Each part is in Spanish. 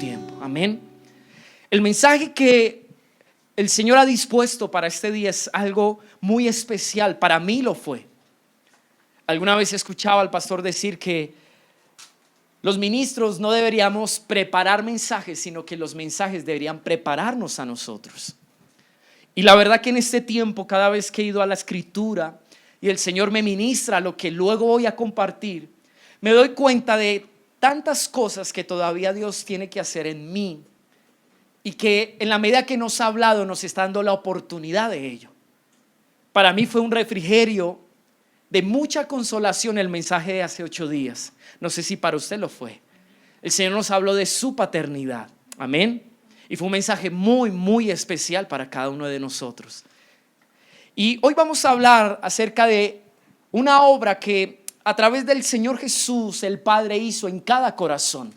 tiempo. Amén. El mensaje que el Señor ha dispuesto para este día es algo muy especial. Para mí lo fue. Alguna vez escuchaba al pastor decir que los ministros no deberíamos preparar mensajes, sino que los mensajes deberían prepararnos a nosotros. Y la verdad que en este tiempo, cada vez que he ido a la Escritura y el Señor me ministra lo que luego voy a compartir, me doy cuenta de tantas cosas que todavía Dios tiene que hacer en mí, y que en la medida que nos ha hablado nos está dando la oportunidad de ello. Para mí fue un refrigerio de mucha consolación el mensaje de hace 8 días. No sé si para usted lo fue. El Señor nos habló de su paternidad. Amén. Y fue un mensaje muy, muy especial para cada uno de nosotros. Y hoy vamos a hablar acerca de una obra que a través del Señor Jesús el Padre hizo en cada corazón.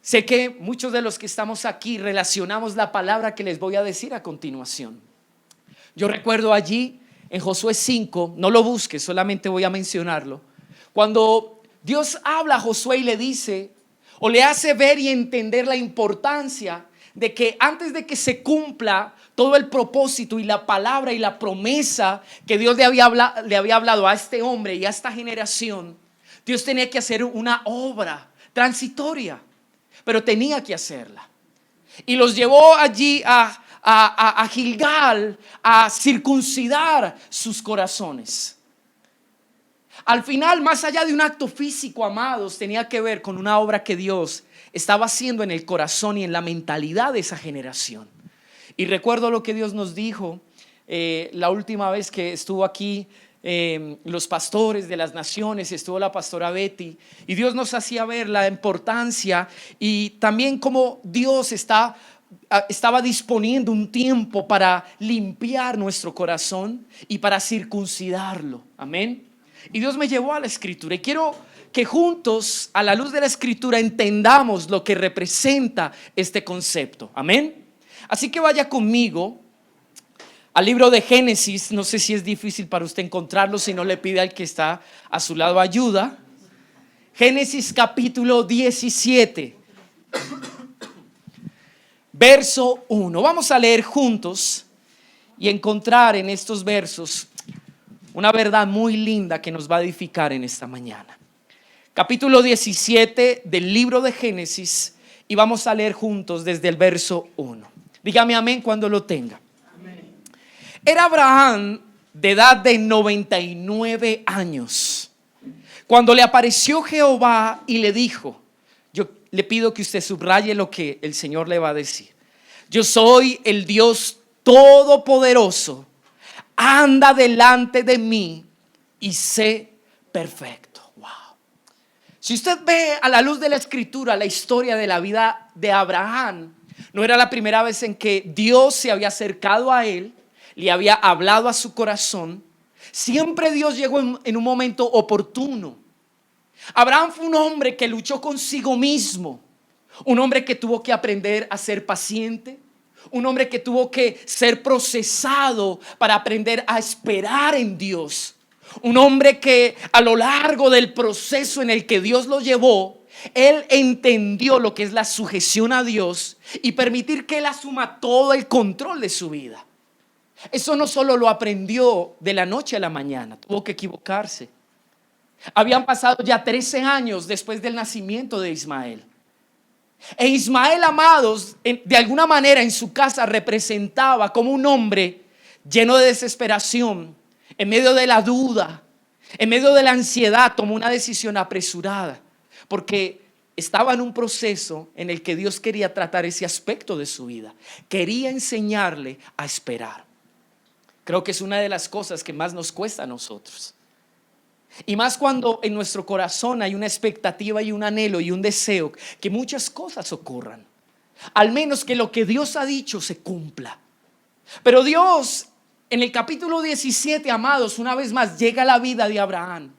Sé que muchos de los que estamos aquí relacionamos la palabra que les voy a decir a continuación. Yo recuerdo allí en Josué 5, no lo busques, solamente voy a mencionarlo. Cuando Dios habla a Josué y le dice, o le hace ver y entender la importancia de que antes de que se cumpla todo el propósito y la palabra y la promesa que Dios le había hablado a este hombre y a esta generación, Dios tenía que hacer una obra transitoria, pero tenía que hacerla. Y los llevó allí a Gilgal a circuncidar sus corazones. Al final, más allá de un acto físico, amados, tenía que ver con una obra que Dios estaba haciendo en el corazón y en la mentalidad de esa generación. Y recuerdo lo que Dios nos dijo la última vez que estuvo aquí los pastores de las naciones, estuvo la pastora Betty, y Dios nos hacía ver la importancia y también cómo Dios estaba disponiendo un tiempo para limpiar nuestro corazón y para circuncidarlo. Amén. Y Dios me llevó a la Escritura y quiero que juntos, a la luz de la Escritura, entendamos lo que representa este concepto. Amén. Así que vaya conmigo al libro de Génesis. No sé si es difícil para usted encontrarlo, si no le pide al que está a su lado ayuda. Génesis capítulo 17, verso 1. Vamos a leer juntos y encontrar en estos versos una verdad muy linda que nos va a edificar en esta mañana. Capítulo 17 del libro de Génesis, y vamos a leer juntos desde el verso 1. Dígame amén cuando lo tenga. Amén. Era Abraham de edad de 99 años cuando le apareció Jehová y le dijo, yo le pido que usted subraye lo que el Señor le va a decir. Yo soy el Dios todopoderoso. Anda delante de mí y sé perfecto. Wow. Si usted ve a la luz de la Escritura la historia de la vida de Abraham, no era la primera vez en que Dios se había acercado a él, le había hablado a su corazón. Siempre Dios llegó en un momento oportuno. Abraham fue un hombre que luchó consigo mismo, un hombre que tuvo que aprender a ser paciente, un hombre que tuvo que ser procesado para aprender a esperar en Dios. Un hombre que a lo largo del proceso en el que Dios lo llevó, él entendió lo que es la sujeción a Dios y permitir que él asuma todo el control de su vida. Eso no solo lo aprendió de la noche a la mañana, tuvo que equivocarse. Habían pasado ya 13 años después del nacimiento de Ismael. E Ismael, amados, de alguna manera en su casa representaba como un hombre lleno de desesperación, en medio de la duda, en medio de la ansiedad, tomó una decisión apresurada, porque estaba en un proceso en el que Dios quería tratar ese aspecto de su vida. Quería enseñarle a esperar. Creo que es una de las cosas que más nos cuesta a nosotros. Y más cuando en nuestro corazón hay una expectativa y un anhelo y un deseo que muchas cosas ocurran. Al menos que lo que Dios ha dicho se cumpla. Pero Dios, en el capítulo 17, amados, una vez más llega a la vida de Abraham.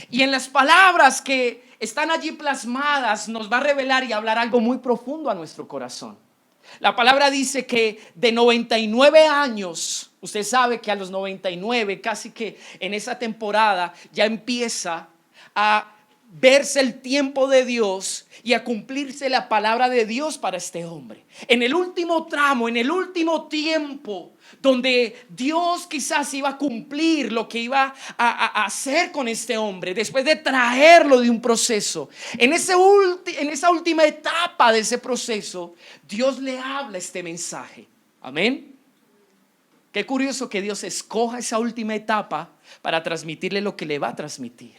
Y en las palabras que están allí plasmadas nos va a revelar y hablar algo muy profundo a nuestro corazón. La palabra dice que de 99 años, usted sabe que a los 99, casi que en esa temporada, ya empieza a verse el tiempo de Dios y a cumplirse la palabra de Dios para este hombre. En el último tramo, en el último tiempo, donde Dios quizás iba a cumplir lo que iba a hacer con este hombre, después de traerlo de un proceso, en esa última etapa de ese proceso, Dios le habla este mensaje. Amén. Qué curioso que Dios escoja esa última etapa para transmitirle lo que le va a transmitir.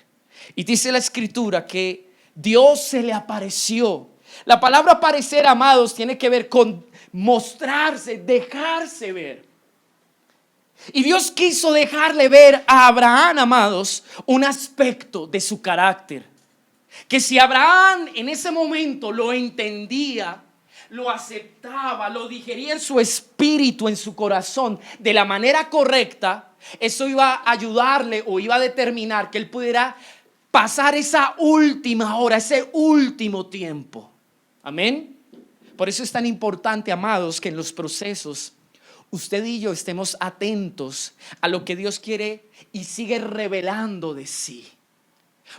Y dice la escritura que Dios se le apareció. La palabra aparecer, amados, tiene que ver con mostrarse, dejarse ver. Y Dios quiso dejarle ver a Abraham, amados, un aspecto de su carácter. Que si Abraham en ese momento lo entendía, lo aceptaba, lo digería en su espíritu, en su corazón, de la manera correcta, eso iba a ayudarle o iba a determinar que él pudiera pasar esa última hora, ese último tiempo. Amén. Por eso es tan importante, amados, que en los procesos usted y yo estemos atentos a lo que Dios quiere y sigue revelando de sí.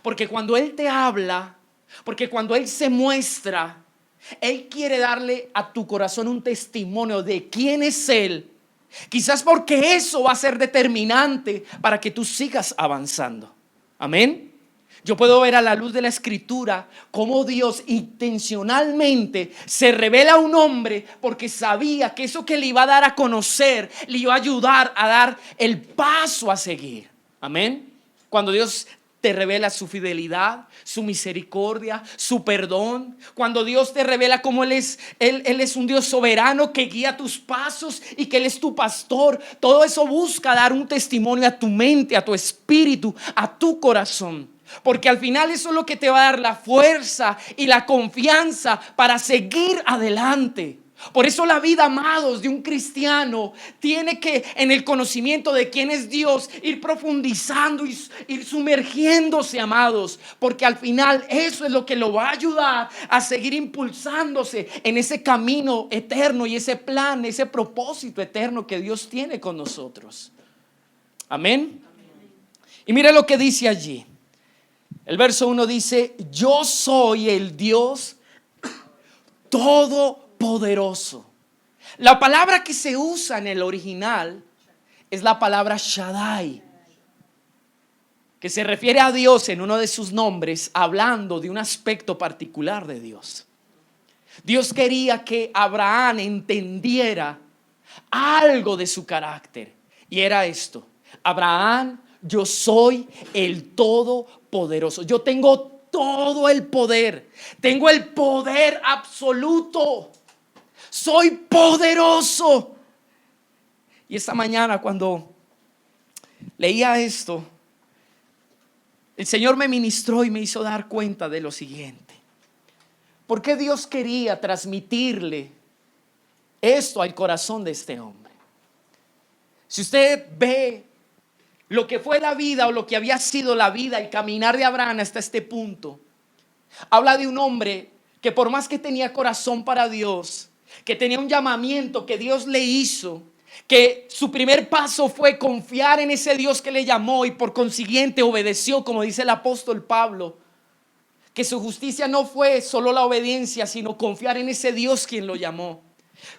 Porque cuando Él te habla, porque cuando Él se muestra, Él quiere darle a tu corazón un testimonio de quién es Él. Quizás porque eso va a ser determinante para que tú sigas avanzando. Amén. Yo puedo ver a la luz de la escritura cómo Dios intencionalmente se revela a un hombre porque sabía que eso que le iba a dar a conocer le iba a ayudar a dar el paso a seguir. Amén. Cuando Dios te revela su fidelidad, su misericordia, su perdón. Cuando Dios te revela cómo Él es un Dios soberano que guía tus pasos y que Él es tu pastor. Todo eso busca dar un testimonio a tu mente, a tu espíritu, a tu corazón. Porque al final eso es lo que te va a dar la fuerza y la confianza para seguir adelante. Por eso la vida, amados, de un cristiano tiene que, en el conocimiento de quién es Dios, ir profundizando y ir sumergiéndose, amados. Porque al final eso es lo que lo va a ayudar a seguir impulsándose en ese camino eterno y ese plan, ese propósito eterno que Dios tiene con nosotros. Amén. Y mira lo que dice allí. El verso 1 dice: yo soy el Dios todopoderoso. La palabra que se usa en el original es la palabra Shaddai, que se refiere a Dios en uno de sus nombres, hablando de un aspecto particular de Dios. Dios quería que Abraham entendiera algo de su carácter, y era esto: Abraham, yo soy el todopoderoso. Yo tengo todo el poder. Tengo el poder absoluto. Soy poderoso. Y esta mañana, cuando leía esto, el Señor me ministró y me hizo dar cuenta de lo siguiente. ¿Por qué Dios quería transmitirle esto al corazón de este hombre? Si usted ve lo que fue la vida o lo que había sido la vida, el caminar de Abraham hasta este punto, habla de un hombre que por más que tenía corazón para Dios, que tenía un llamamiento que Dios le hizo, que su primer paso fue confiar en ese Dios que le llamó y por consiguiente obedeció, como dice el apóstol Pablo, que su justicia no fue solo la obediencia, sino confiar en ese Dios quien lo llamó.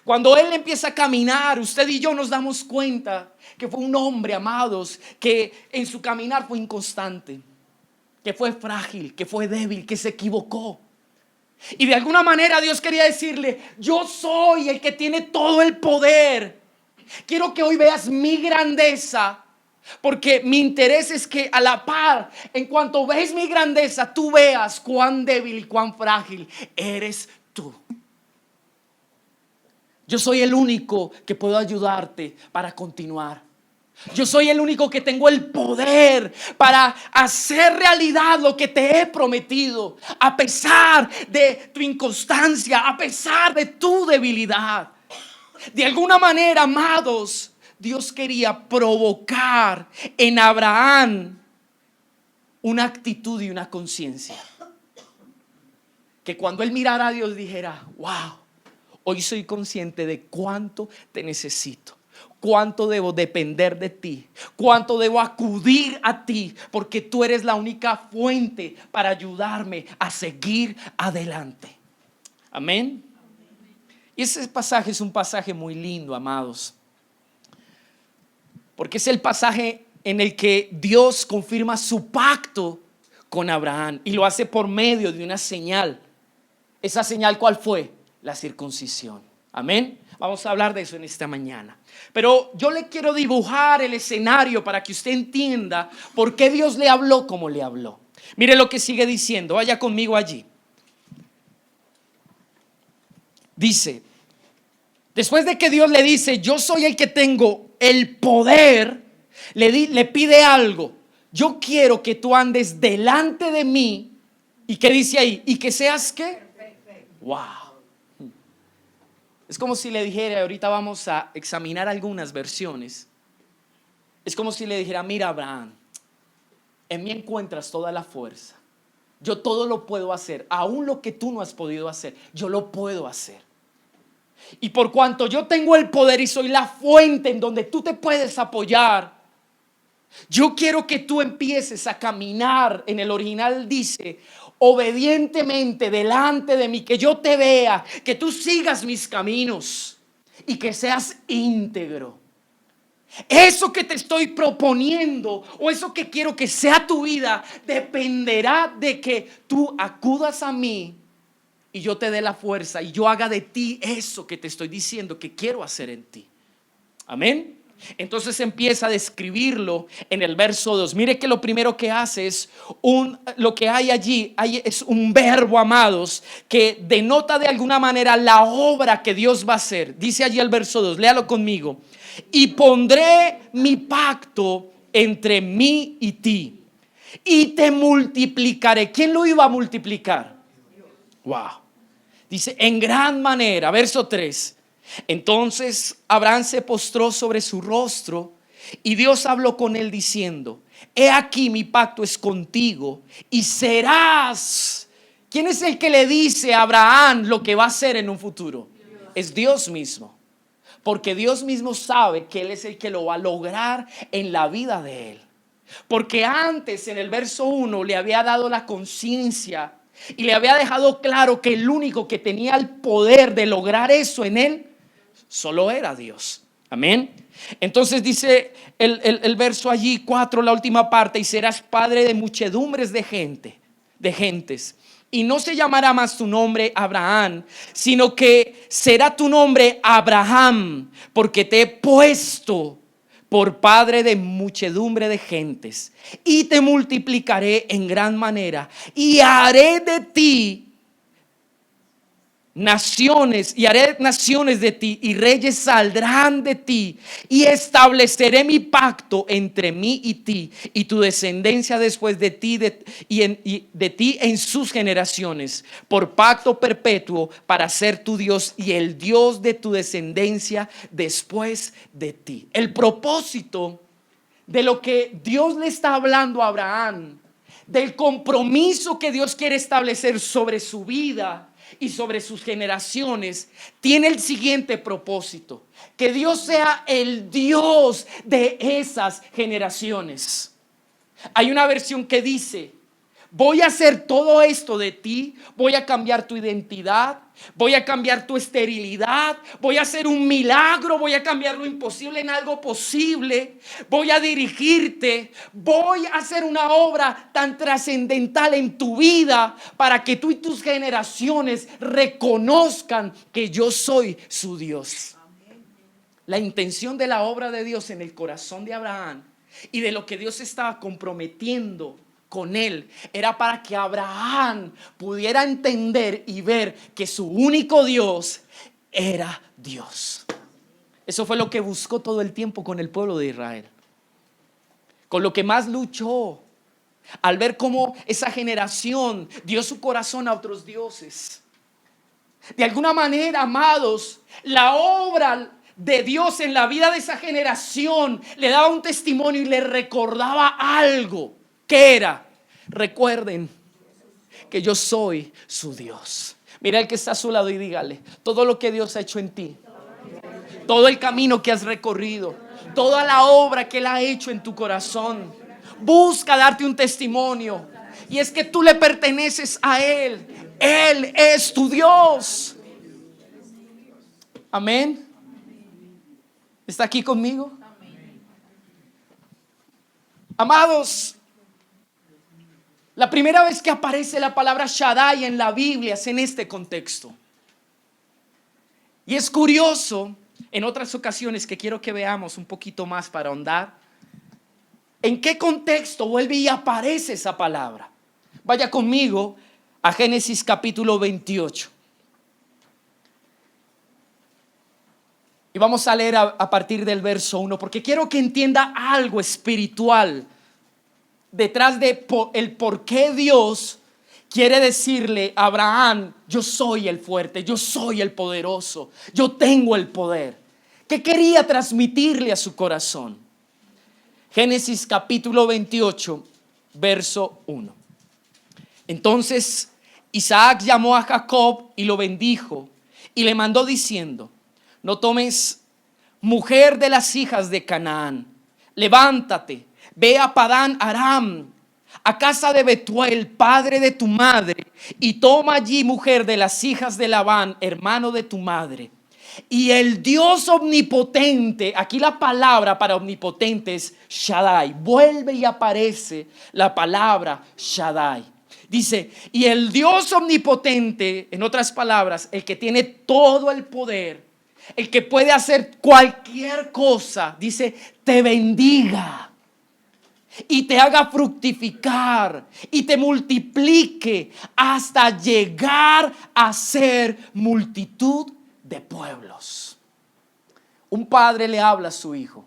Cuando él empieza a caminar, usted y yo nos damos cuenta que fue un hombre, amados, que en su caminar fue inconstante, que fue frágil, que fue débil, que se equivocó. Y de alguna manera Dios quería decirle: yo soy el que tiene todo el poder. Quiero que hoy veas mi grandeza, porque mi interés es que a la par, en cuanto ves mi grandeza, tú veas cuán débil y cuán frágil eres tú. Yo soy el único que puedo ayudarte para continuar. Yo soy el único que tengo el poder para hacer realidad lo que te he prometido, a pesar de tu inconstancia, a pesar de tu debilidad. De alguna manera, amados, Dios quería provocar en Abraham una actitud y una conciencia. Que cuando él mirara a Dios dijera: wow, hoy soy consciente de cuánto te necesito. cuánto debo depender de ti, cuánto debo acudir a ti, porque tú eres la única fuente para ayudarme a seguir adelante. Amén. Y ese pasaje es un pasaje muy lindo, amados, porque es el pasaje en el que Dios confirma su pacto con Abraham y lo hace por medio de una señal. ¿Esa señal cuál fue? La circuncisión. Amén. Vamos a hablar de eso en esta mañana. Pero yo le quiero dibujar el escenario para que usted entienda por qué Dios le habló como le habló. Mire lo que sigue diciendo, vaya conmigo allí. Dice, después de que Dios le dice, yo soy el que tengo el poder, le pide algo. Yo quiero que tú andes delante de mí. ¿Y qué dice ahí? ¿Y que seas qué? Wow. Es como si le dijera, ahorita vamos a examinar algunas versiones. Es como si le dijera, mira Abraham, en mí encuentras toda la fuerza. Yo todo lo puedo hacer, aún lo que tú no has podido hacer, yo lo puedo hacer. Y por cuanto yo tengo el poder y soy la fuente en donde tú te puedes apoyar, yo quiero que tú empieces a caminar. En el original dice, obedientemente delante de mí, que yo te vea, que tú sigas mis caminos y que seas íntegro. Eso que te estoy proponiendo o eso que quiero que sea tu vida dependerá de que tú acudas a mí y yo te dé la fuerza y yo haga de ti eso que te estoy diciendo que quiero hacer en ti. Amén. Entonces empieza a describirlo en el verso 2. Mire que lo primero que hace es lo que hay allí es un verbo, amados, que denota de alguna manera la obra que Dios va a hacer. Dice allí el verso 2, léalo conmigo. Y pondré mi pacto entre mí y ti y te multiplicaré. ¿Quién lo iba a multiplicar? Wow. Dice en gran manera, verso 3. Entonces Abraham se postró sobre su rostro y Dios habló con él diciendo, he aquí mi pacto es contigo y serás. ¿Quién es el que le dice a Abraham lo que va a hacer en un futuro? Es Dios mismo, porque Dios mismo sabe que Él es el que lo va a lograr en la vida de él. Porque antes en el verso 1 le había dado la conciencia y le había dejado claro que el único que tenía el poder de lograr eso en él solo era Dios. Amén. Entonces dice el verso allí 4, la última parte, y serás padre de muchedumbres de gentes. Y no se llamará más tu nombre Abraham, sino que será tu nombre Abraham, porque te he puesto por padre de muchedumbre de gentes, y te multiplicaré en gran manera, y haré de ti naciones, y haré naciones de ti, y reyes saldrán de ti, y estableceré mi pacto entre mí y ti, y tu descendencia después de ti, de ti en sus generaciones, por pacto perpetuo, para ser tu Dios y el Dios de tu descendencia después de ti. El propósito de lo que Dios le está hablando a Abraham, del compromiso que Dios quiere establecer sobre su vida y sobre sus generaciones, tiene el siguiente propósito: que Dios sea el Dios de esas generaciones. Hay una versión que dice: voy a hacer todo esto de ti, voy a cambiar tu identidad, voy a cambiar tu esterilidad, voy a hacer un milagro, voy a cambiar lo imposible en algo posible, voy a dirigirte, voy a hacer una obra tan trascendental en tu vida para que tú y tus generaciones reconozcan que yo soy su Dios. La intención de la obra de Dios en el corazón de Abraham y de lo que Dios estaba comprometiendo con él era para que Abraham pudiera entender y ver que su único Dios era Dios. Eso fue lo que buscó todo el tiempo con el pueblo de Israel, con lo que más luchó, al ver cómo esa generación dio su corazón a otros dioses. De alguna manera, amados, la obra de Dios en la vida de esa generación le daba un testimonio y le recordaba algo. ¿Qué era? Recuerden que yo soy su Dios. Mira el que está a su lado y dígale: todo lo que Dios ha hecho en ti, todo el camino que has recorrido, toda la obra que Él ha hecho en tu corazón. Busca darte un testimonio, y es que tú le perteneces a Él. Él es tu Dios. Amén. ¿Está aquí conmigo? Amados, la primera vez que aparece la palabra Shaddai en la Biblia es en este contexto. Y es curioso, en otras ocasiones que quiero que veamos un poquito más para ahondar, ¿en qué contexto vuelve y aparece esa palabra? Vaya conmigo a Génesis capítulo 28. Y vamos a leer a partir del verso 1, porque quiero que entienda algo espiritual detrás de el por qué Dios quiere decirle a Abraham: yo soy el fuerte, yo soy el poderoso, yo tengo el poder. ¿Qué quería transmitirle a su corazón? Génesis capítulo 28, verso 1. Entonces Isaac llamó a Jacob y lo bendijo y le mandó diciendo: no tomes mujer de las hijas de Canaán. Levántate, ve a Padán Aram, a casa de Betuel, padre de tu madre, y toma allí mujer de las hijas de Labán, hermano de tu madre. Y el Dios omnipotente, aquí la palabra para omnipotente es Shaddai. Vuelve y aparece la palabra Shaddai. Dice, y el Dios omnipotente, en otras palabras, el que tiene todo el poder, el que puede hacer cualquier cosa, dice, te bendiga y te haga fructificar y te multiplique hasta llegar a ser multitud de pueblos. Un padre le habla a su hijo.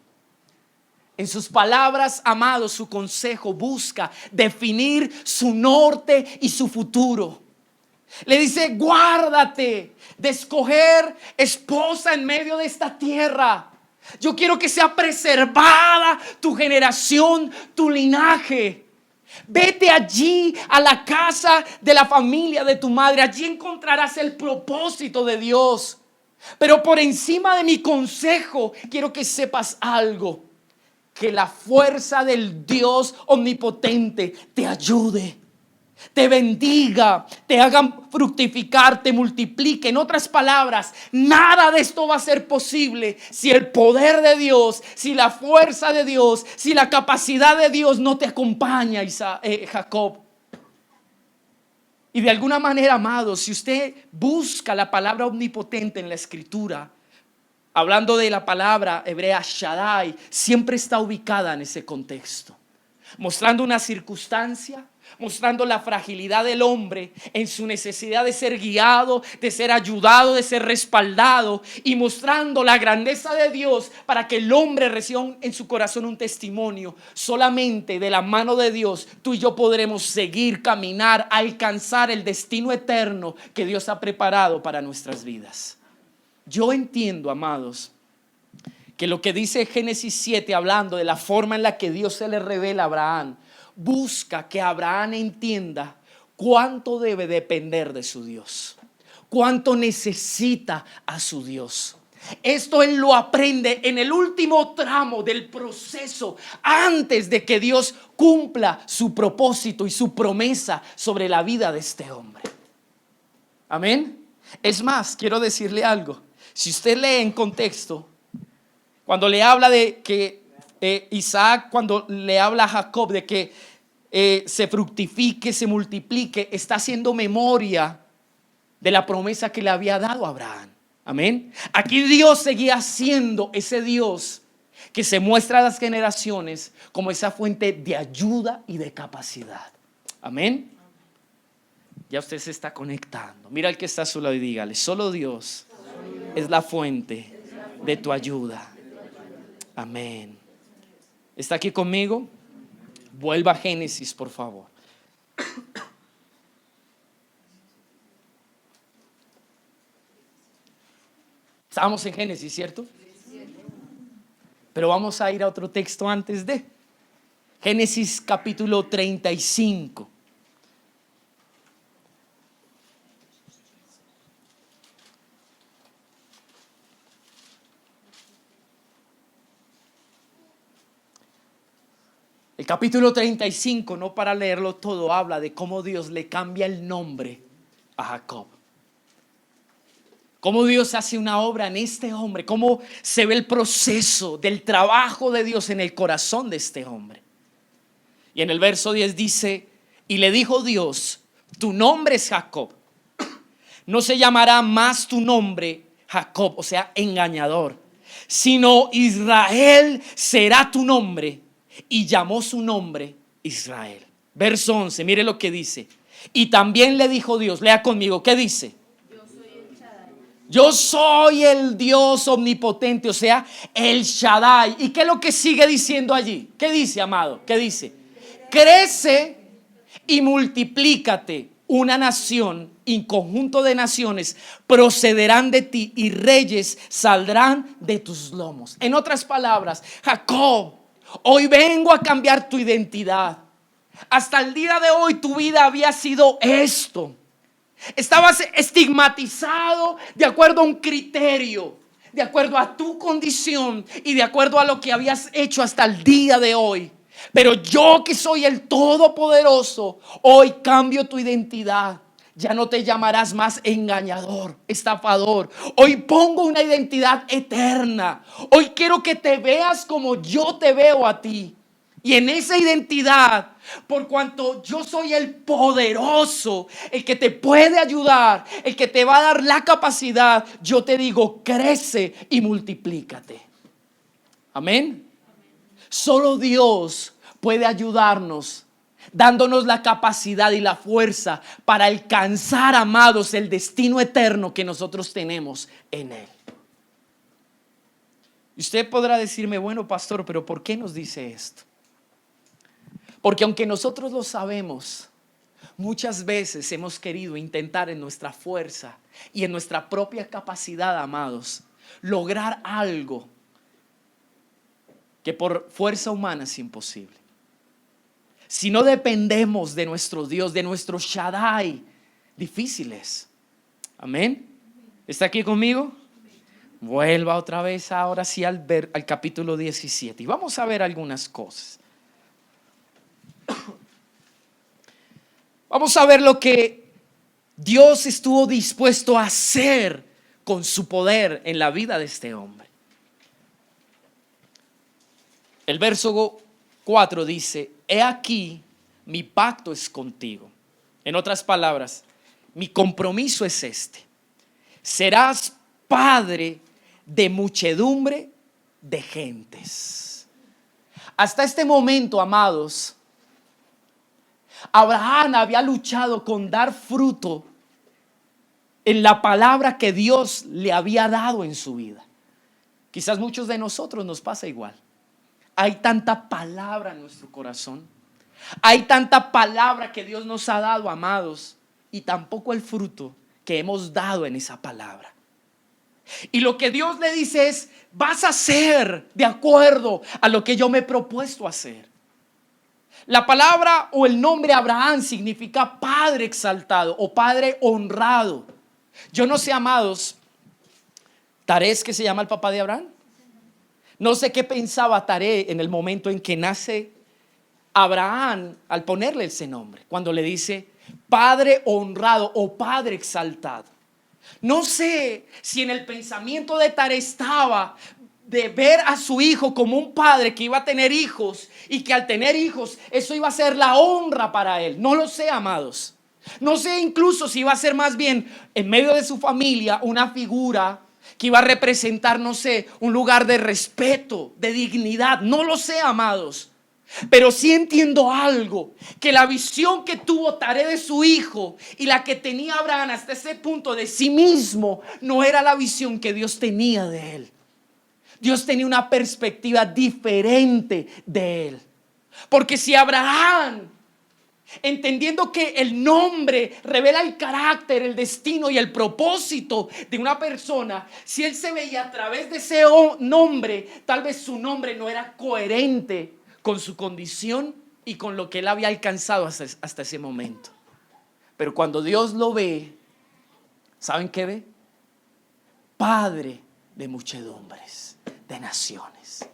En sus palabras, amados, su consejo busca definir su norte y su futuro. Le dice: guárdate de escoger esposa en medio de esta tierra. Yo quiero que sea preservada tu generación, tu linaje. Vete allí a la casa de la familia de tu madre. Allí encontrarás el propósito de Dios. Pero por encima de mi consejo, quiero que sepas algo: que la fuerza del Dios omnipotente te ayude, te bendiga, te hagan fructificar, te multiplique. En otras palabras, nada de esto va a ser posible si el poder de Dios, si la fuerza de Dios, si la capacidad de Dios no te acompaña, Jacob. Y de alguna manera, amados, si usted busca la palabra omnipotente en la escritura, hablando de la palabra hebrea Shaddai, siempre está ubicada en ese contexto, mostrando una circunstancia, mostrando la fragilidad del hombre en su necesidad de ser guiado, de ser ayudado, de ser respaldado, y mostrando la grandeza de Dios para que el hombre reciba en su corazón un testimonio. Solamente de la mano de Dios tú y yo podremos seguir, caminar, alcanzar el destino eterno que Dios ha preparado para nuestras vidas. Yo entiendo, amados, que lo que dice Génesis 7, hablando de la forma en la que Dios se le revela a Abraham, busca que Abraham entienda cuánto debe depender de su Dios, cuánto necesita a su Dios. Esto él lo aprende en el último tramo del proceso, antes de que Dios cumpla su propósito y su promesa sobre la vida de este hombre. Amén. Es más, quiero decirle algo. Si usted lee en contexto, cuando le habla de que Isaac, cuando le habla a Jacob de que se fructifique, se multiplique, está haciendo memoria de la promesa que le había dado a Abraham. Amén. Aquí Dios seguía siendo ese Dios que se muestra a las generaciones como esa fuente de ayuda y de capacidad. Amén. Ya usted se está conectando. Mira al que está a su lado y dígale: solo Dios es la fuente de tu ayuda. Amén. ¿Está aquí conmigo? Vuelva a Génesis, por favor. Estamos en Génesis, ¿cierto? Pero vamos a ir a otro texto antes de Génesis capítulo 35. El capítulo 35, no para leerlo todo, habla de cómo Dios le cambia el nombre a Jacob. Cómo Dios hace una obra en este hombre, cómo se ve el proceso del trabajo de Dios en el corazón de este hombre. Y en el verso 10 dice: y le dijo Dios, tu nombre es Jacob, no se llamará más tu nombre Jacob, o sea, engañador, sino Israel será tu nombre. Y llamó su nombre Israel. Verso 11, mire lo que dice. Y también le dijo Dios, lea conmigo, ¿qué dice? Yo soy el Dios omnipotente, o sea, el Shaddai. ¿Y qué es lo que sigue diciendo allí? ¿Qué dice, amado? ¿Qué dice? Crece y multiplícate. Una nación y conjunto de naciones procederán de ti y reyes saldrán de tus lomos. En otras palabras, Jacob, hoy vengo a cambiar tu identidad. Hasta el día de hoy tu vida había sido esto. Estabas estigmatizado de acuerdo a un criterio, de acuerdo a tu condición y de acuerdo a lo que habías hecho hasta el día de hoy. Pero yo, que soy el Todopoderoso, hoy cambio tu identidad. Ya no te llamarás más engañador, estafador. Hoy pongo una identidad eterna. Hoy quiero que te veas como yo te veo a ti. Y en esa identidad, por cuanto yo soy el poderoso, el que te puede ayudar, el que te va a dar la capacidad, yo te digo, crece y multiplícate. Amén. Solo Dios puede ayudarnos, dándonos la capacidad y la fuerza para alcanzar, amados, el destino eterno que nosotros tenemos en Él. Y usted podrá decirme, bueno, pastor, pero ¿por qué nos dice esto? Porque aunque nosotros lo sabemos, muchas veces hemos querido intentar en nuestra fuerza y en nuestra propia capacidad, amados, lograr algo que por fuerza humana es imposible. Si no dependemos de nuestro Dios, de nuestro Shaddai, difícil es. Amén. ¿Está aquí conmigo? Vuelva otra vez ahora sí al capítulo 17 y vamos a ver algunas cosas. Vamos a ver lo que Dios estuvo dispuesto a hacer con su poder en la vida de este hombre. El verso 4 dice: he aquí, mi pacto es contigo. En otras palabras, mi compromiso es este: serás padre de muchedumbre de gentes. Hasta este momento, amados, Abraham había luchado con dar fruto en la palabra que Dios le había dado en su vida. Quizás muchos de nosotros nos pasa igual. Hay tanta palabra en nuestro corazón. Hay tanta palabra que Dios nos ha dado, amados, y tampoco el fruto que hemos dado en esa palabra. Y lo que Dios le dice es: vas a hacer de acuerdo a lo que yo me he propuesto hacer. La palabra o el nombre Abraham significa padre exaltado o padre honrado. Yo no sé, amados, Taré es que se llama el papá de Abraham. No sé qué pensaba Taré en el momento en que nace Abraham al ponerle ese nombre, cuando le dice padre honrado o padre exaltado. No sé si en el pensamiento de Taré estaba de ver a su hijo como un padre que iba a tener hijos y que al tener hijos eso iba a ser la honra para él. No lo sé, amados. No sé incluso si iba a ser más bien en medio de su familia una figura que iba a representar, no sé, un lugar de respeto, de dignidad. No lo sé, amados. Pero sí entiendo algo, que la visión que tuvo Taré de su hijo y la que tenía Abraham hasta ese punto de sí mismo no era la visión que Dios tenía de él. Dios tenía una perspectiva diferente de él. Porque si Abraham, entendiendo que el nombre revela el carácter, el destino y el propósito de una persona, si él se veía a través de ese nombre, tal vez su nombre no era coherente con su condición y con lo que él había alcanzado hasta ese momento. Pero cuando Dios lo ve, ¿saben qué ve? Padre de muchedumbres, de naciones.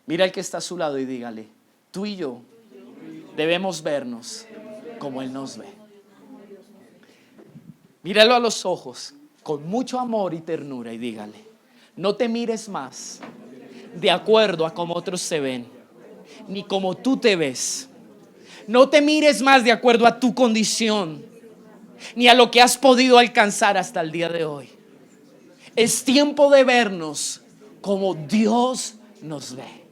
Mira al que está a su lado y dígale: Tú y yo debemos vernos como Él nos ve. Míralo a los ojos con mucho amor y ternura y dígale: no te mires más de acuerdo a cómo otros se ven, ni como tú te ves. No te mires más de acuerdo a tu condición, ni a lo que has podido alcanzar hasta el día de hoy. Es tiempo de vernos como Dios nos ve.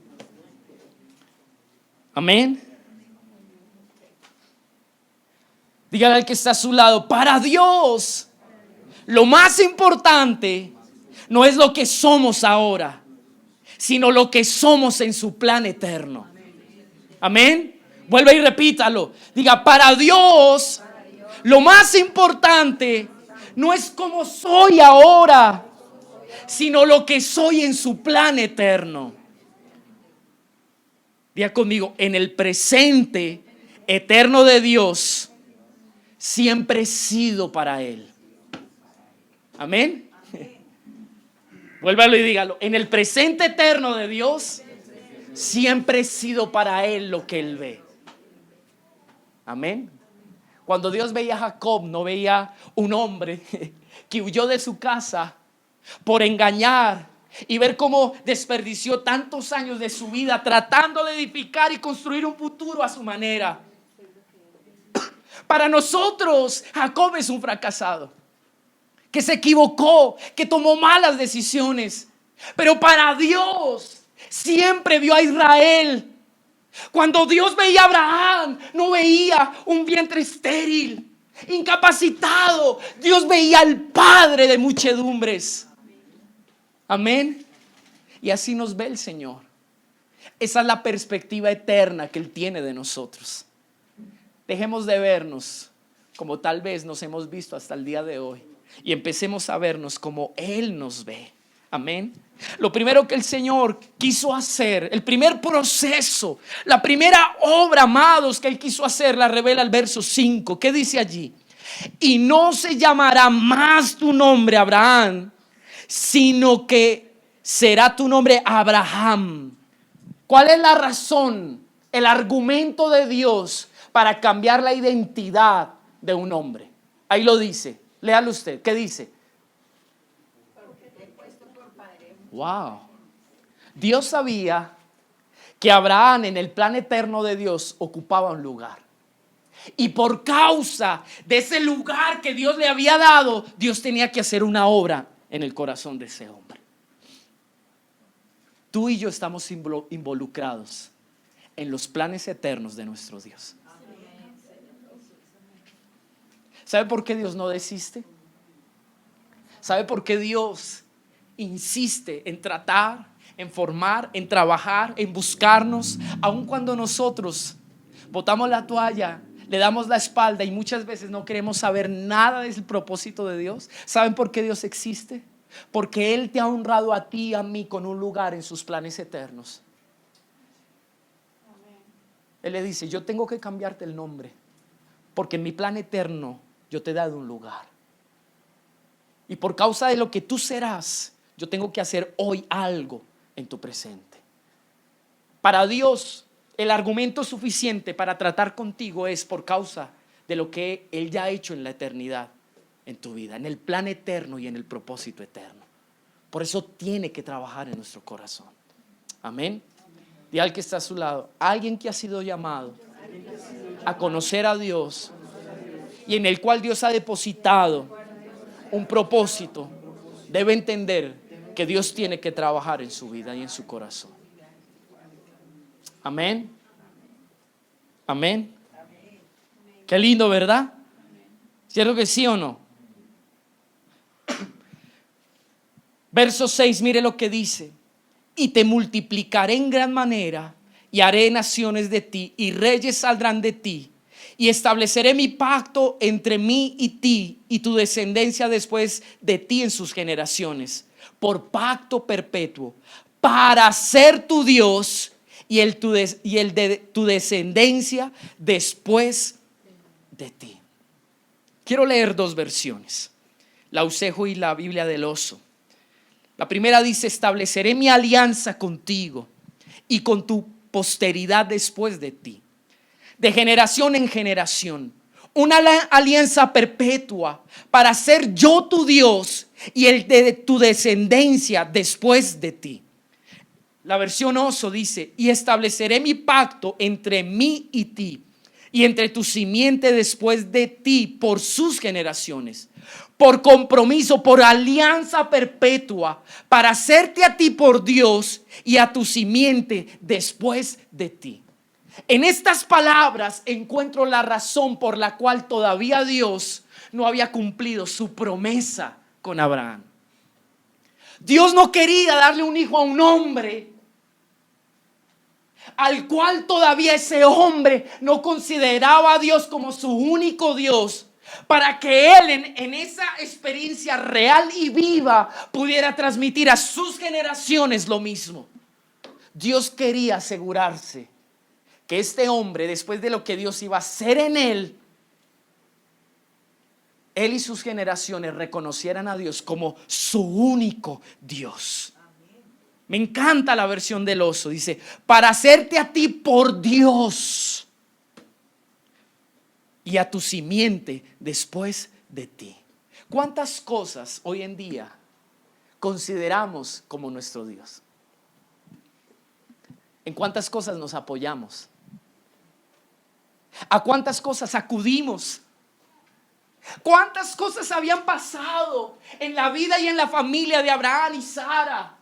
Amén. Dígale al que está a su lado: para Dios, lo más importante no es lo que somos ahora, sino lo que somos en su plan eterno. Amén. Vuelve y repítalo. Diga: para Dios, lo más importante no es cómo soy ahora, sino lo que soy en su plan eterno. Diga conmigo: en el presente eterno de Dios, siempre he sido para Él. Amén. Vuélvalo y dígalo: en el presente eterno de Dios, siempre he sido para Él lo que Él ve. Amén. Cuando Dios veía a Jacob, no veía un hombre que huyó de su casa por engañar y ver cómo desperdició tantos años de su vida tratando de edificar y construir un futuro a su manera. Para nosotros, Jacob es un fracasado, que se equivocó, que tomó malas decisiones. Pero para Dios, siempre vio a Israel. Cuando Dios veía a Abraham, no veía un vientre estéril, incapacitado. Dios veía al Padre de muchedumbres. Amén. Y así nos ve el Señor. Esa es la perspectiva eterna que Él tiene de nosotros. Dejemos de vernos como tal vez nos hemos visto hasta el día de hoy y empecemos a vernos como Él nos ve. Amén. Lo primero que el Señor quiso hacer, el primer proceso, la primera obra, amados, que Él quiso hacer, la revela el verso 5. ¿Qué dice allí? Y no se llamará más tu nombre Abraham, sino que será tu nombre Abraham. ¿Cuál es la razón, el argumento de Dios para cambiar la identidad de un hombre? Ahí lo dice. Léalo usted. ¿Qué dice? Wow. Dios sabía que Abraham en el plan eterno de Dios ocupaba un lugar. Y por causa de ese lugar que Dios le había dado, Dios tenía que hacer una obra en el corazón de ese hombre. Tú y yo estamos involucrados en los planes eternos de nuestro Dios. ¿Sabe por qué Dios no desiste? ¿Sabe por qué Dios insiste en tratar, en formar, en trabajar, en buscarnos? Aun cuando nosotros botamos la toalla, le damos la espalda y muchas veces no queremos saber nada del propósito de Dios. ¿Saben por qué Dios existe? Porque Él te ha honrado a ti y a mí con un lugar en sus planes eternos. Él le dice: yo tengo que cambiarte el nombre, porque en mi plan eterno yo te he dado un lugar. Y por causa de lo que tú serás, yo tengo que hacer hoy algo en tu presente. Para Dios, el argumento suficiente para tratar contigo es por causa de lo que Él ya ha hecho en la eternidad, en tu vida, en el plan eterno y en el propósito eterno. Por eso tiene que trabajar en nuestro corazón. Amén. Y al que está a su lado: alguien que ha sido llamado a conocer a Dios y en el cual Dios ha depositado un propósito, debe entender que Dios tiene que trabajar en su vida y en su corazón. Amén. Amén. Qué lindo, ¿verdad? ¿Cierto que sí o no? Verso 6, mire lo que dice: y te multiplicaré en gran manera y haré naciones de ti y reyes saldrán de ti. Y estableceré mi pacto entre mí y ti y tu descendencia después de ti en sus generaciones, por pacto perpetuo, para ser tu Dios y el de tu descendencia después de ti. Quiero leer dos versiones, la Usejo y la Biblia del Oso. La primera dice: estableceré mi alianza contigo y con tu posteridad después de ti, de generación en generación. Una alianza perpetua para ser yo tu Dios y el de tu descendencia después de ti. La versión Oso dice: y estableceré mi pacto entre mí y ti, y entre tu simiente después de ti por sus generaciones, por compromiso, por alianza perpetua, para hacerte a ti por Dios y a tu simiente después de ti. En estas palabras encuentro la razón por la cual todavía Dios no había cumplido su promesa con Abraham. Dios no quería darle un hijo a un hombre al cual todavía ese hombre no consideraba a Dios como su único Dios, para que él en esa experiencia real y viva pudiera transmitir a sus generaciones lo mismo. Dios quería asegurarse que este hombre, después de lo que Dios iba a hacer en él y sus generaciones reconocieran a Dios como su único Dios. Me encanta la versión del Oso. Dice: para hacerte a ti por Dios y a tu simiente después de ti. ¿Cuántas cosas hoy en día consideramos como nuestro Dios? ¿En cuántas cosas nos apoyamos? ¿A cuántas cosas acudimos? ¿Cuántas cosas habían pasado en la vida y en la familia de Abraham y Sara?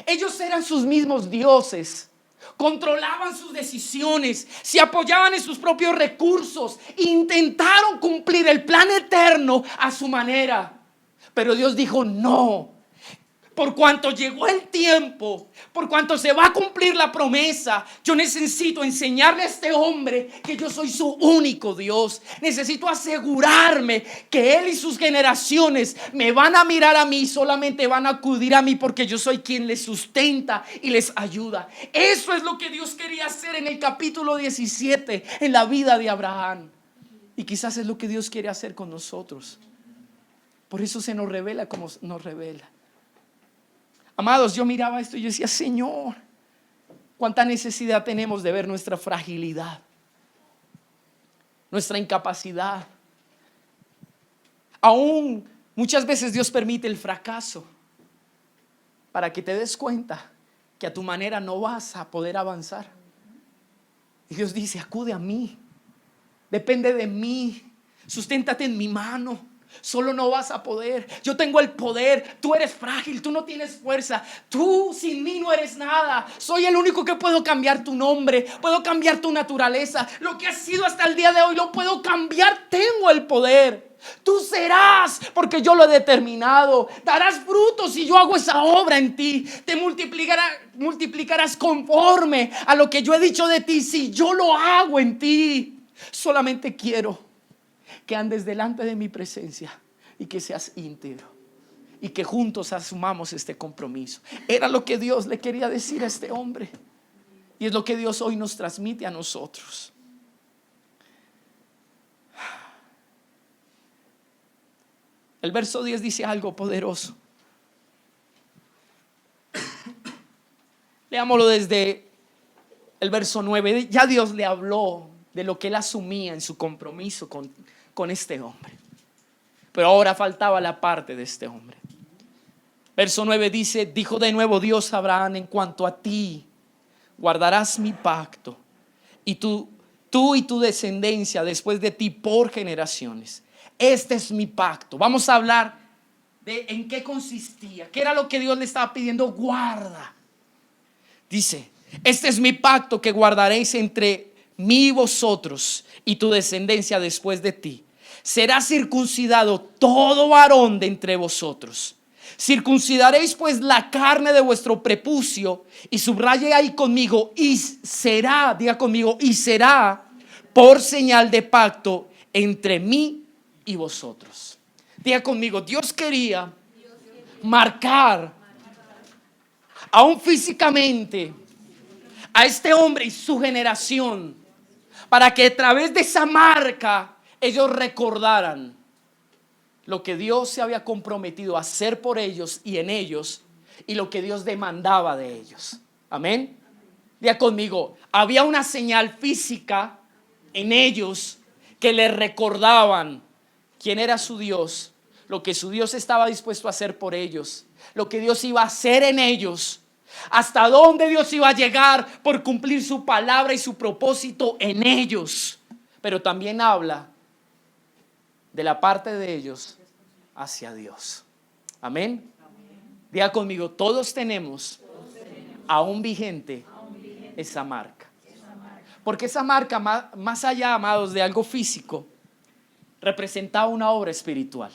Ellos eran sus mismos dioses, controlaban sus decisiones, se apoyaban en sus propios recursos, intentaron cumplir el plan eterno a su manera. Pero Dios dijo: no. Por cuanto llegó el tiempo, por cuanto se va a cumplir la promesa, yo necesito enseñarle a este hombre que yo soy su único Dios. Necesito asegurarme que él y sus generaciones me van a mirar a mí, solamente van a acudir a mí porque yo soy quien les sustenta y les ayuda. Eso es lo que Dios quería hacer en el capítulo 17 en la vida de Abraham. Y quizás es lo que Dios quiere hacer con nosotros. Por eso se nos revela como nos revela. Amados, yo miraba esto y yo decía: Señor, cuánta necesidad tenemos de ver nuestra fragilidad, nuestra incapacidad. Aún muchas veces Dios permite el fracaso para que te des cuenta que a tu manera no vas a poder avanzar. Y Dios dice: acude a mí, depende de mí, susténtate en mi mano. Solo no vas a poder. Yo tengo el poder. Tú eres frágil, tú no tienes fuerza. Tú sin mí no eres nada. Soy el único que puedo cambiar tu nombre, puedo cambiar tu naturaleza. Lo que has sido hasta el día de hoy lo puedo cambiar. Tengo el poder. Tú serás, porque yo lo he determinado. Darás frutos si yo hago esa obra en ti. Te multiplicarás conforme a lo que yo he dicho de ti, si yo lo hago en ti. Solamente quiero que andes delante de mi presencia y que seas íntegro y que juntos asumamos este compromiso. Era lo que Dios le quería decir a este hombre, y es lo que Dios hoy nos transmite a nosotros. El verso 10 dice algo poderoso. Leámoslo desde el verso 9. Ya Dios le habló de lo que él asumía en su compromiso con este hombre, pero ahora faltaba la parte de este hombre. Verso 9 dice: dijo de nuevo Dios a Abraham: en cuanto a ti, guardarás mi pacto, y tú y tu descendencia después de ti por generaciones. Este es mi pacto. Vamos a hablar de en qué consistía, qué era lo que Dios le estaba pidiendo. Guarda. Dice: este es mi pacto que guardaréis entre mí y vosotros y tu descendencia después de ti. Será circuncidado todo varón de entre vosotros. Circuncidaréis pues la carne de vuestro prepucio. Y subraye ahí conmigo: y será, diga conmigo, y será por señal de pacto entre mí y vosotros. Diga conmigo: Dios quería marcar aún físicamente a este hombre y su generación, para que a través de esa marca ellos recordaran lo que Dios se había comprometido a hacer por ellos y en ellos, y lo que Dios demandaba de ellos. Amén. Diga conmigo, había una señal física en ellos que les recordaban quién era su Dios, lo que su Dios estaba dispuesto a hacer por ellos, lo que Dios iba a hacer en ellos, hasta dónde Dios iba a llegar por cumplir su palabra y su propósito en ellos. Pero también habla de la parte de ellos hacia Dios. Amén. Diga conmigo, todos tenemos aún vigente esa marca. Porque esa marca, más allá, amados, de algo físico, representaba una obra espiritual.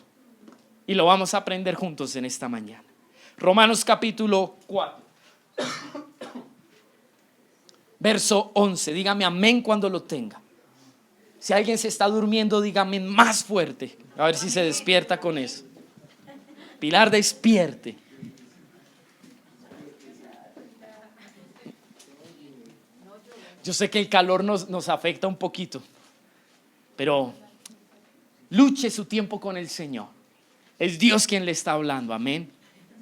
Y lo vamos a aprender juntos en esta mañana. Romanos capítulo 4. Verso 11. Dígame amén cuando lo tenga. Si alguien se está durmiendo, dígame más fuerte. A ver si se despierta con eso. Pilar, despierte. Yo sé que el calor nos afecta un poquito, pero luche su tiempo con el Señor. Es Dios quien le está hablando, amén.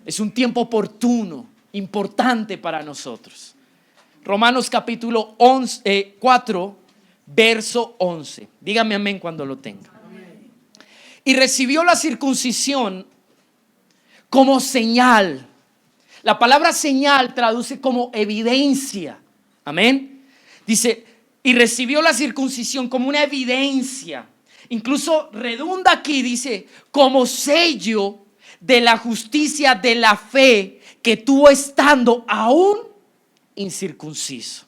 Es un tiempo oportuno, importante para nosotros. Romanos capítulo 4, verso 11. Dígame amén cuando lo tenga. Y recibió la circuncisión como señal. La palabra señal traduce como evidencia. Amén. Dice, y recibió la circuncisión como una evidencia. Incluso redunda aquí, dice, como sello de la justicia de la fe que tuvo estando aún incircunciso.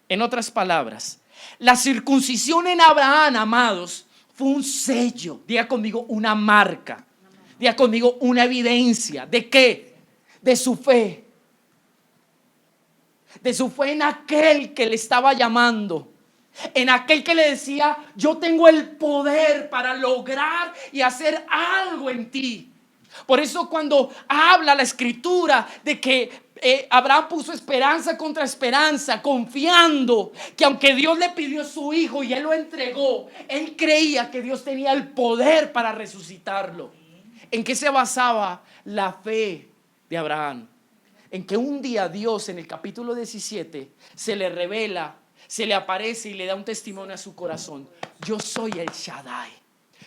En otras palabras, la circuncisión en Abraham, amados, fue un sello. Diga conmigo, una marca. Diga conmigo, una evidencia. ¿De qué? De su fe. De su fe en aquel que le estaba llamando, en aquel que le decía, yo tengo el poder para lograr y hacer algo en ti. Por eso cuando habla la escritura de que Abraham puso esperanza contra esperanza, confiando que aunque Dios le pidió su hijo y él lo entregó, él creía que Dios tenía el poder para resucitarlo. ¿En qué se basaba la fe de Abraham? En que un día Dios, en el capítulo 17, se le revela, se le aparece y le da un testimonio a su corazón. Yo soy el Shaddai.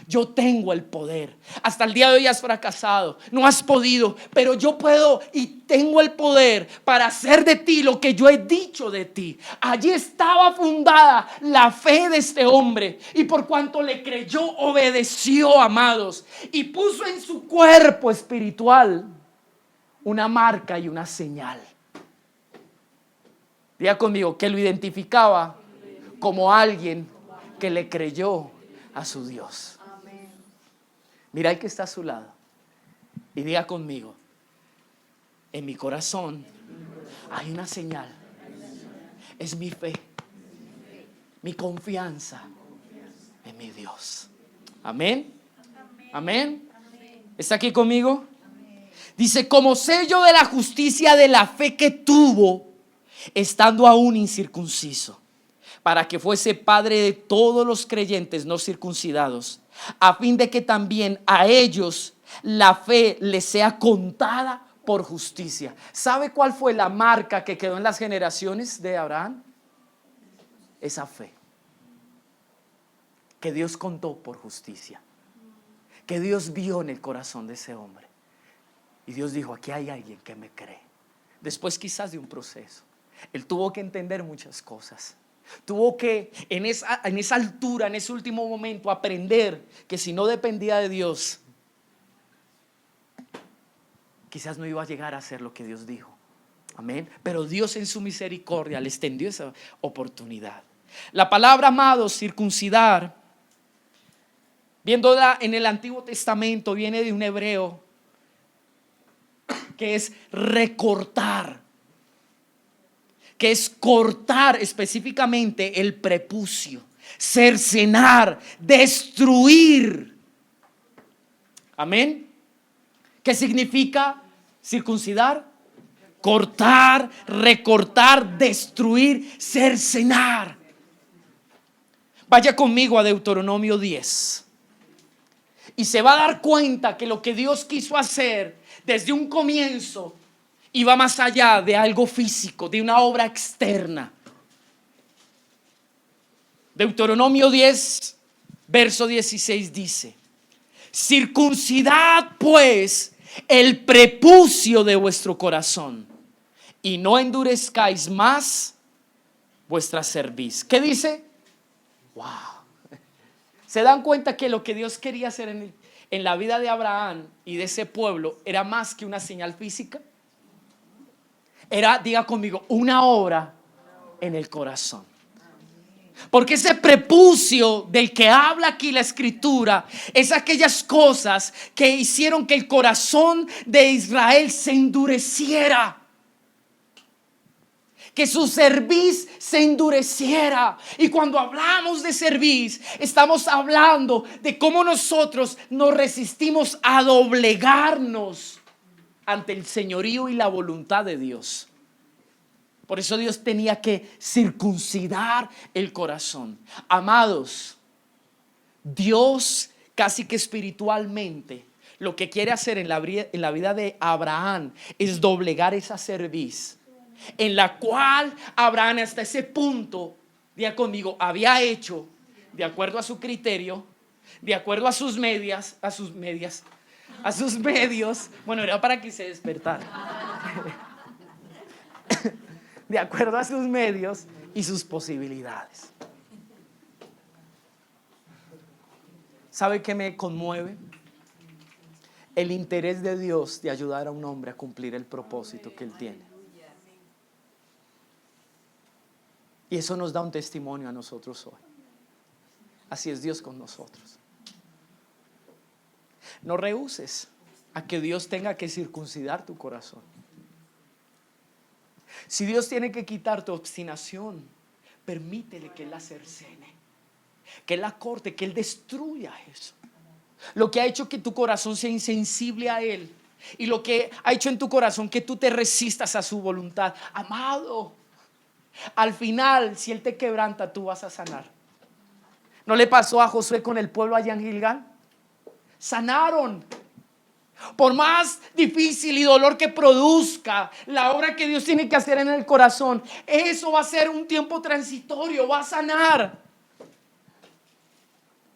Yo tengo el poder. Hasta el día de hoy has fracasado, no has podido, pero yo puedo y tengo el poder para hacer de ti lo que yo he dicho de ti. Allí estaba fundada la fe de este hombre, y por cuanto le creyó, obedeció, amados, y puso en su cuerpo espiritual una marca y una señal. Diga conmigo, que lo identificaba como alguien que le creyó a su Dios. Mira el que está a su lado y diga conmigo, en mi corazón hay una señal. Es mi fe, mi confianza en mi Dios. Amén. Amén. ¿Está aquí conmigo? Dice, como sello de la justicia de la fe que tuvo, estando aún incircunciso, para que fuese padre de todos los creyentes no circuncidados, a fin de que también a ellos la fe les sea contada por justicia. ¿Sabe cuál fue la marca que quedó en las generaciones de Abraham? Esa fe que Dios contó por justicia, que Dios vio en el corazón de ese hombre. Y Dios dijo, aquí hay alguien que me cree. Después quizás de un proceso, él tuvo que entender muchas cosas. Tuvo que en esa altura, en ese último momento, aprender que si no dependía de Dios, quizás no iba a llegar a hacer lo que Dios dijo. Amén. Pero Dios en su misericordia le extendió esa oportunidad. La palabra, amados, circuncidar, viéndola en el Antiguo Testamento, viene de un hebreo que es recortar, que es cortar específicamente el prepucio, cercenar, destruir. Amén. ¿Qué significa circuncidar? Cortar, recortar, destruir, cercenar. Vaya conmigo a Deuteronomio 10 y se va a dar cuenta que lo que Dios quiso hacer desde un comienzo y va más allá de algo físico, de una obra externa. Deuteronomio 10, verso 16 dice: circuncidad pues el prepucio de vuestro corazón y no endurezcáis más vuestra cerviz. ¿Qué dice? Wow. ¿Se dan cuenta que lo que Dios quería hacer en la vida de Abraham y de ese pueblo era más que una señal física? Era, diga conmigo, una obra en el corazón. Porque ese prepucio del que habla aquí la escritura es aquellas cosas que hicieron que el corazón de Israel se endureciera, que su cerviz se endureciera. Y cuando hablamos de cerviz, estamos hablando de cómo nosotros nos resistimos a doblegarnos ante el señorío y la voluntad de Dios. Por eso Dios tenía que circuncidar el corazón. Amados, Dios casi que espiritualmente lo que quiere hacer en la vida de Abraham es doblegar esa cerviz, en la cual Abraham hasta ese punto, diga conmigo, había hecho de acuerdo a su criterio, de acuerdo a sus medios, bueno, era para que se despertara. De acuerdo a sus medios y sus posibilidades. ¿Sabe qué me conmueve? El interés de Dios de ayudar a un hombre a cumplir el propósito que él tiene. Y eso nos da un testimonio a nosotros hoy. Así es Dios con nosotros. No rehúses a que Dios tenga que circuncidar tu corazón. Si Dios tiene que quitar tu obstinación, permítele que Él la cercene, que Él la corte, que Él destruya eso. Lo que ha hecho que tu corazón sea insensible a Él y lo que ha hecho en tu corazón que tú te resistas a su voluntad. Amado, al final, si Él te quebranta, tú vas a sanar. ¿No le pasó a Josué con el pueblo allá en Gilgal? Sanaron. Por más difícil y dolor que produzca la obra que Dios tiene que hacer en el corazón, eso va a ser un tiempo transitorio, va a sanar.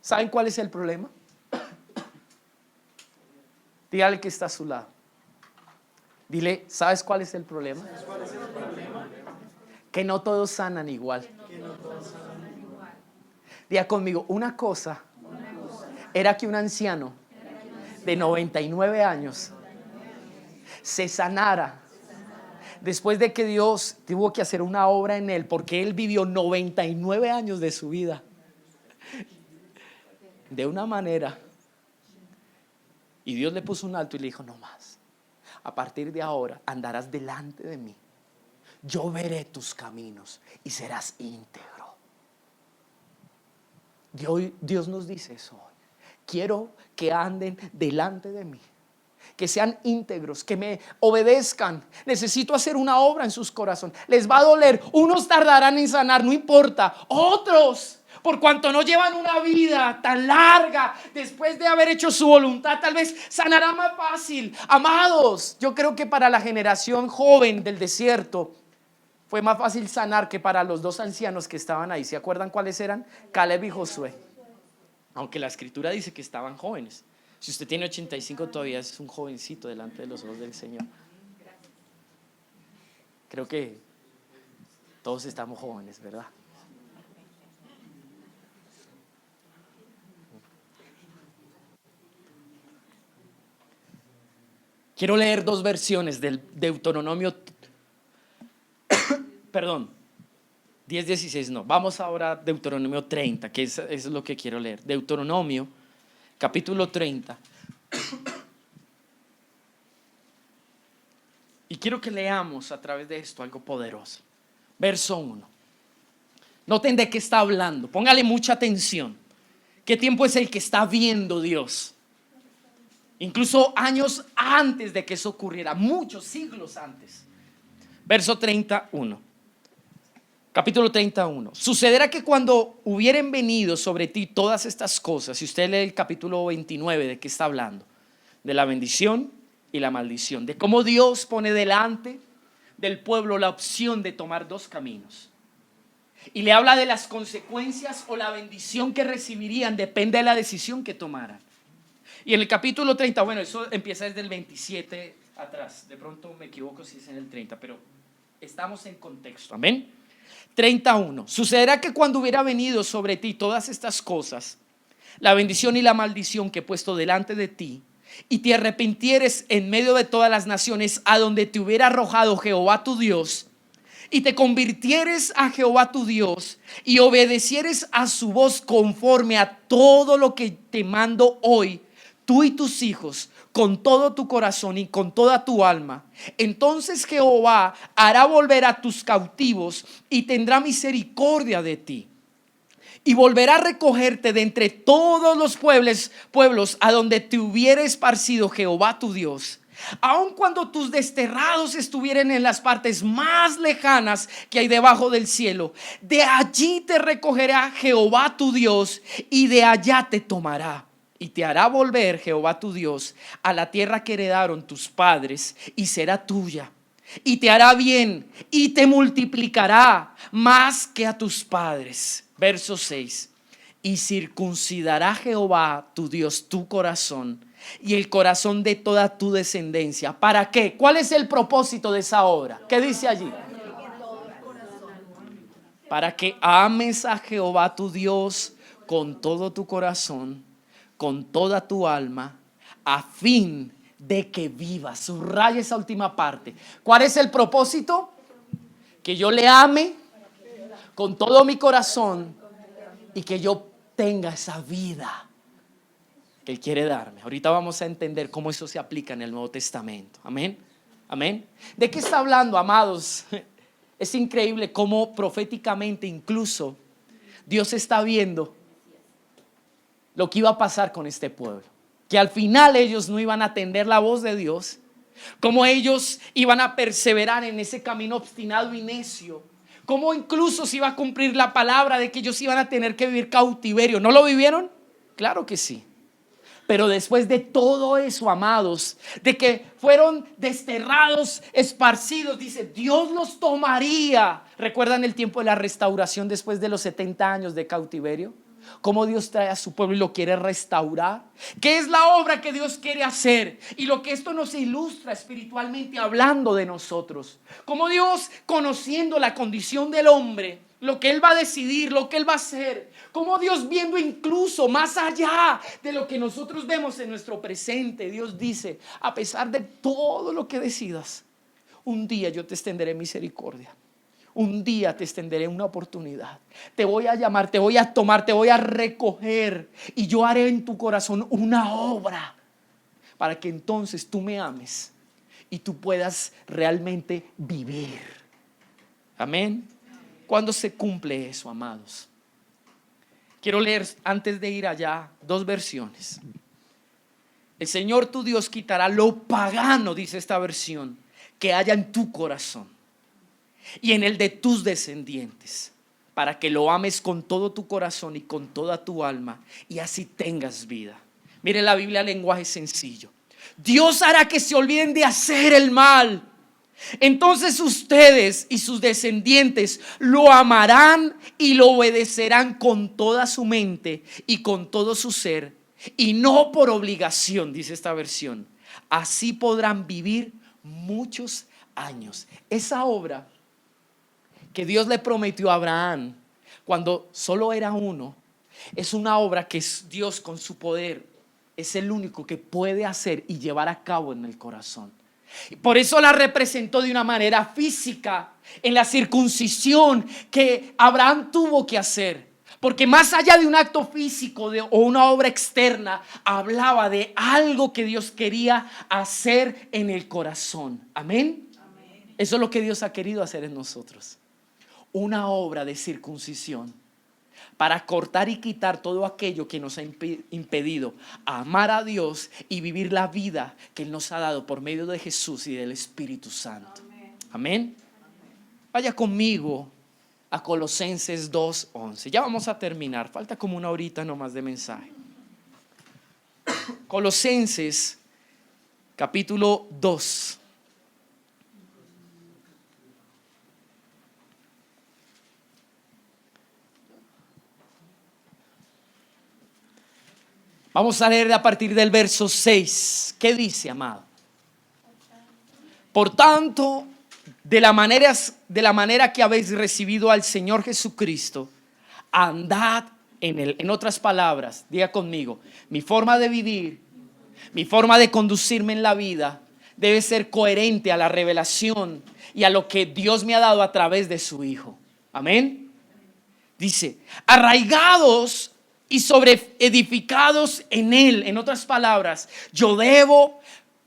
¿Saben cuál es el problema? Dígale que está a su lado. Dile, ¿sabes cuál es el problema? Que no todos sanan igual. Diga conmigo, una cosa era que un anciano de 99 años se sanara después de que Dios tuvo que hacer una obra en él, porque él vivió 99 años de su vida de una manera, y Dios le puso un alto y le dijo: no más, a partir de ahora andarás delante de mí, yo veré tus caminos y serás íntegro. Dios nos dice eso hoy. Quiero que anden delante de mí, que sean íntegros, que me obedezcan. Necesito hacer una obra en sus corazones. Les va a doler, unos tardarán en sanar, no importa. Otros, por cuanto no llevan una vida tan larga, después de haber hecho su voluntad, tal vez sanará más fácil. Amados, yo creo que para la generación joven del desierto fue más fácil sanar que para los dos ancianos que estaban ahí. ¿Se acuerdan cuáles eran? Caleb y Josué. Aunque la escritura dice que estaban jóvenes. Si usted tiene 85 todavía es un jovencito delante de los ojos del Señor. Creo que todos estamos jóvenes, ¿verdad? Quiero leer dos versiones del Deuteronomio. Perdón, 10:16 no. Vamos ahora a Deuteronomio 30, que eso es lo que quiero leer. Deuteronomio, capítulo 30. Y quiero que leamos a través de esto algo poderoso. Verso 1. Noten de qué está hablando. Póngale mucha atención. ¿Qué tiempo es el que está viendo Dios? Incluso años antes de que eso ocurriera, muchos siglos antes. Verso 31. Capítulo 31. Sucederá que cuando hubieren venido sobre ti todas estas cosas, si usted lee el capítulo 29, ¿de qué está hablando? De la bendición y la maldición. De cómo Dios pone delante del pueblo la opción de tomar dos caminos. Y le habla de las consecuencias o la bendición que recibirían, depende de la decisión que tomaran. Y en el capítulo 30, bueno, eso empieza desde el 27 atrás. De pronto me equivoco si es en el 30, pero estamos en contexto. Amén. 31. Sucederá que cuando hubiera venido sobre ti todas estas cosas, la bendición y la maldición que he puesto delante de ti, y te arrepintieres en medio de todas las naciones a donde te hubiera arrojado Jehová tu Dios, y te convirtieres a Jehová tu Dios y obedecieres a su voz conforme a todo lo que te mando hoy, tú y tus hijos, con todo tu corazón y con toda tu alma, entonces Jehová hará volver a tus cautivos y tendrá misericordia de ti. Y volverá a recogerte de entre todos los pueblos a donde te hubiera esparcido Jehová tu Dios. Aun cuando tus desterrados estuvieran en las partes más lejanas que hay debajo del cielo, de allí te recogerá Jehová tu Dios y de allá te tomará. Y te hará volver Jehová tu Dios a la tierra que heredaron tus padres y será tuya. Y te hará bien y te multiplicará más que a tus padres. Verso 6. Y circuncidará Jehová tu Dios tu corazón y el corazón de toda tu descendencia. ¿Para qué? ¿Cuál es el propósito de esa obra? ¿Qué dice allí? Para que ames a Jehová tu Dios con todo tu corazón, con toda tu alma, a fin de que vivas. Subraya esa última parte. ¿Cuál es el propósito? Que yo le ame con todo mi corazón y que yo tenga esa vida que Él quiere darme. Ahorita vamos a entender cómo eso se aplica en el Nuevo Testamento. Amén. Amén. ¿De qué está hablando, amados? Es increíble cómo proféticamente incluso Dios está viendo lo que iba a pasar con este pueblo. Que al final ellos no iban a atender la voz de Dios. Cómo ellos iban a perseverar en ese camino obstinado y necio. Cómo incluso se iba a cumplir la palabra de que ellos iban a tener que vivir cautiverio. ¿No lo vivieron? Claro que sí. Pero después de todo eso, amados, de que fueron desterrados, esparcidos, dice, Dios los tomaría. ¿Recuerdan el tiempo de la restauración después de los 70 años de cautiverio? Cómo Dios trae a su pueblo y lo quiere restaurar. ¿Qué es la obra que Dios quiere hacer? Y lo que esto nos ilustra espiritualmente hablando de nosotros. Cómo Dios, conociendo la condición del hombre, lo que Él va a decidir, lo que Él va a hacer. Cómo Dios, viendo incluso más allá de lo que nosotros vemos en nuestro presente, Dios dice, a pesar de todo lo que decidas, un día yo te extenderé misericordia. Un día te extenderé una oportunidad. Te voy a llamar, te voy a tomar, te voy a recoger. Y yo haré en tu corazón una obra para que entonces tú me ames y tú puedas realmente vivir. Amén. ¿Cuándo se cumple eso, amados? Quiero leer antes de ir allá 2 versiones. El Señor tu Dios quitará lo pagano, dice esta versión, que haya en tu corazón y en el de tus descendientes, para que lo ames con todo tu corazón y con toda tu alma, y así tengas vida. Mire la Biblia, lenguaje sencillo. Dios hará que se olviden de hacer el mal. Entonces ustedes y sus descendientes lo amarán y lo obedecerán con toda su mente y con todo su ser, y no por obligación, dice esta versión. Así podrán vivir muchos años. Esa obra que Dios le prometió a Abraham cuando solo era uno, es una obra que es Dios con su poder es el único que puede hacer y llevar a cabo en el corazón. Por eso la representó de una manera física en la circuncisión que Abraham tuvo que hacer. Porque más allá de un acto físico o una obra externa, hablaba de algo que Dios quería hacer en el corazón. Amén. Eso es lo que Dios ha querido hacer en nosotros. Una obra de circuncisión para cortar y quitar todo aquello que nos ha impedido amar a Dios y vivir la vida que Él nos ha dado por medio de Jesús y del Espíritu Santo. Amén. Vaya conmigo a Colosenses 2:11. Ya vamos a terminar, falta como una horita nomás de mensaje. Colosenses capítulo 2. Vamos a leer a partir del verso 6. ¿Qué dice, amado? Por tanto, de la manera que habéis recibido al Señor Jesucristo, andad en él. En otras palabras, diga conmigo, mi forma de vivir, mi forma de conducirme en la vida debe ser coherente a la revelación y a lo que Dios me ha dado a través de su Hijo. Amén. Dice, arraigados y sobreedificados en él. En otras palabras, yo debo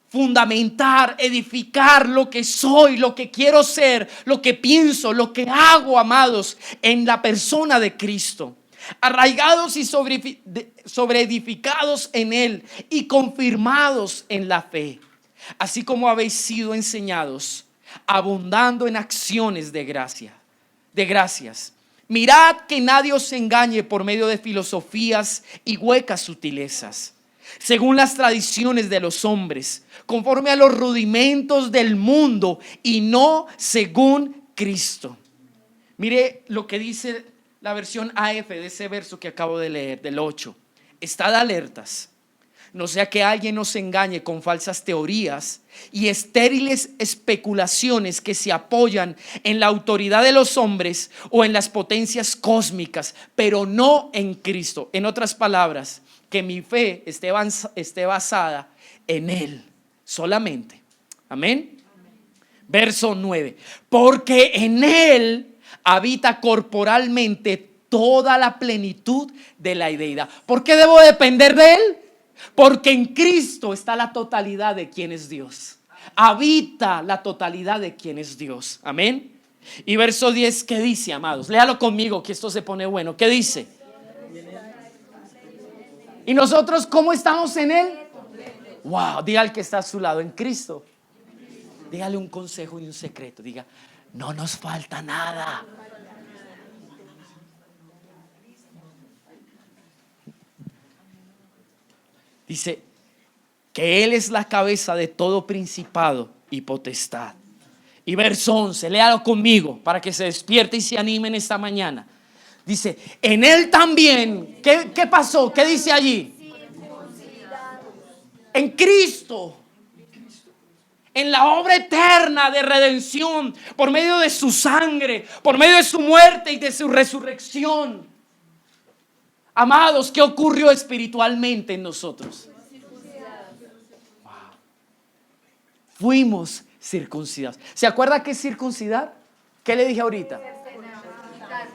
fundamentar, edificar lo que soy, lo que quiero ser, lo que pienso, lo que hago, amados, en la persona de Cristo. Arraigados y sobreedificados en él y confirmados en la fe, así como habéis sido enseñados, abundando en acciones de gracias. Mirad que nadie os engañe por medio de filosofías y huecas sutilezas, según las tradiciones de los hombres, conforme a los rudimentos del mundo y no según Cristo. Mire lo que dice la versión AF de ese verso que acabo de leer, del 8. Estad alertas, no sea que alguien nos engañe con falsas teorías y estériles especulaciones que se apoyan en la autoridad de los hombres o en las potencias cósmicas, pero no en Cristo. En otras palabras, que mi fe esté basada en Él solamente. Amén. Verso 9. Porque en Él habita corporalmente toda la plenitud de la deidad. ¿Por qué debo depender de Él? Porque en Cristo está la totalidad de quien es Dios. Habita la totalidad de quien es Dios. Amén. Y verso 10, ¿qué dice, amados? Léalo conmigo que esto se pone bueno. ¿Qué dice? ¿Y nosotros cómo estamos en Él? Wow, diga al que está a su lado, en Cristo. Dígale un consejo y un secreto. Diga, no nos falta nada. Dice que Él es la cabeza de todo principado y potestad. Y verso 11, léalo conmigo para que se despierte y se animen esta mañana. Dice, en Él también, ¿qué pasó? ¿Qué dice allí? En Cristo, en la obra eterna de redención, por medio de su sangre, por medio de su muerte y de su resurrección. Amados, ¿qué ocurrió espiritualmente en nosotros? Wow. Fuimos circuncidados. ¿Se acuerda qué es circuncidar? ¿Qué le dije ahorita?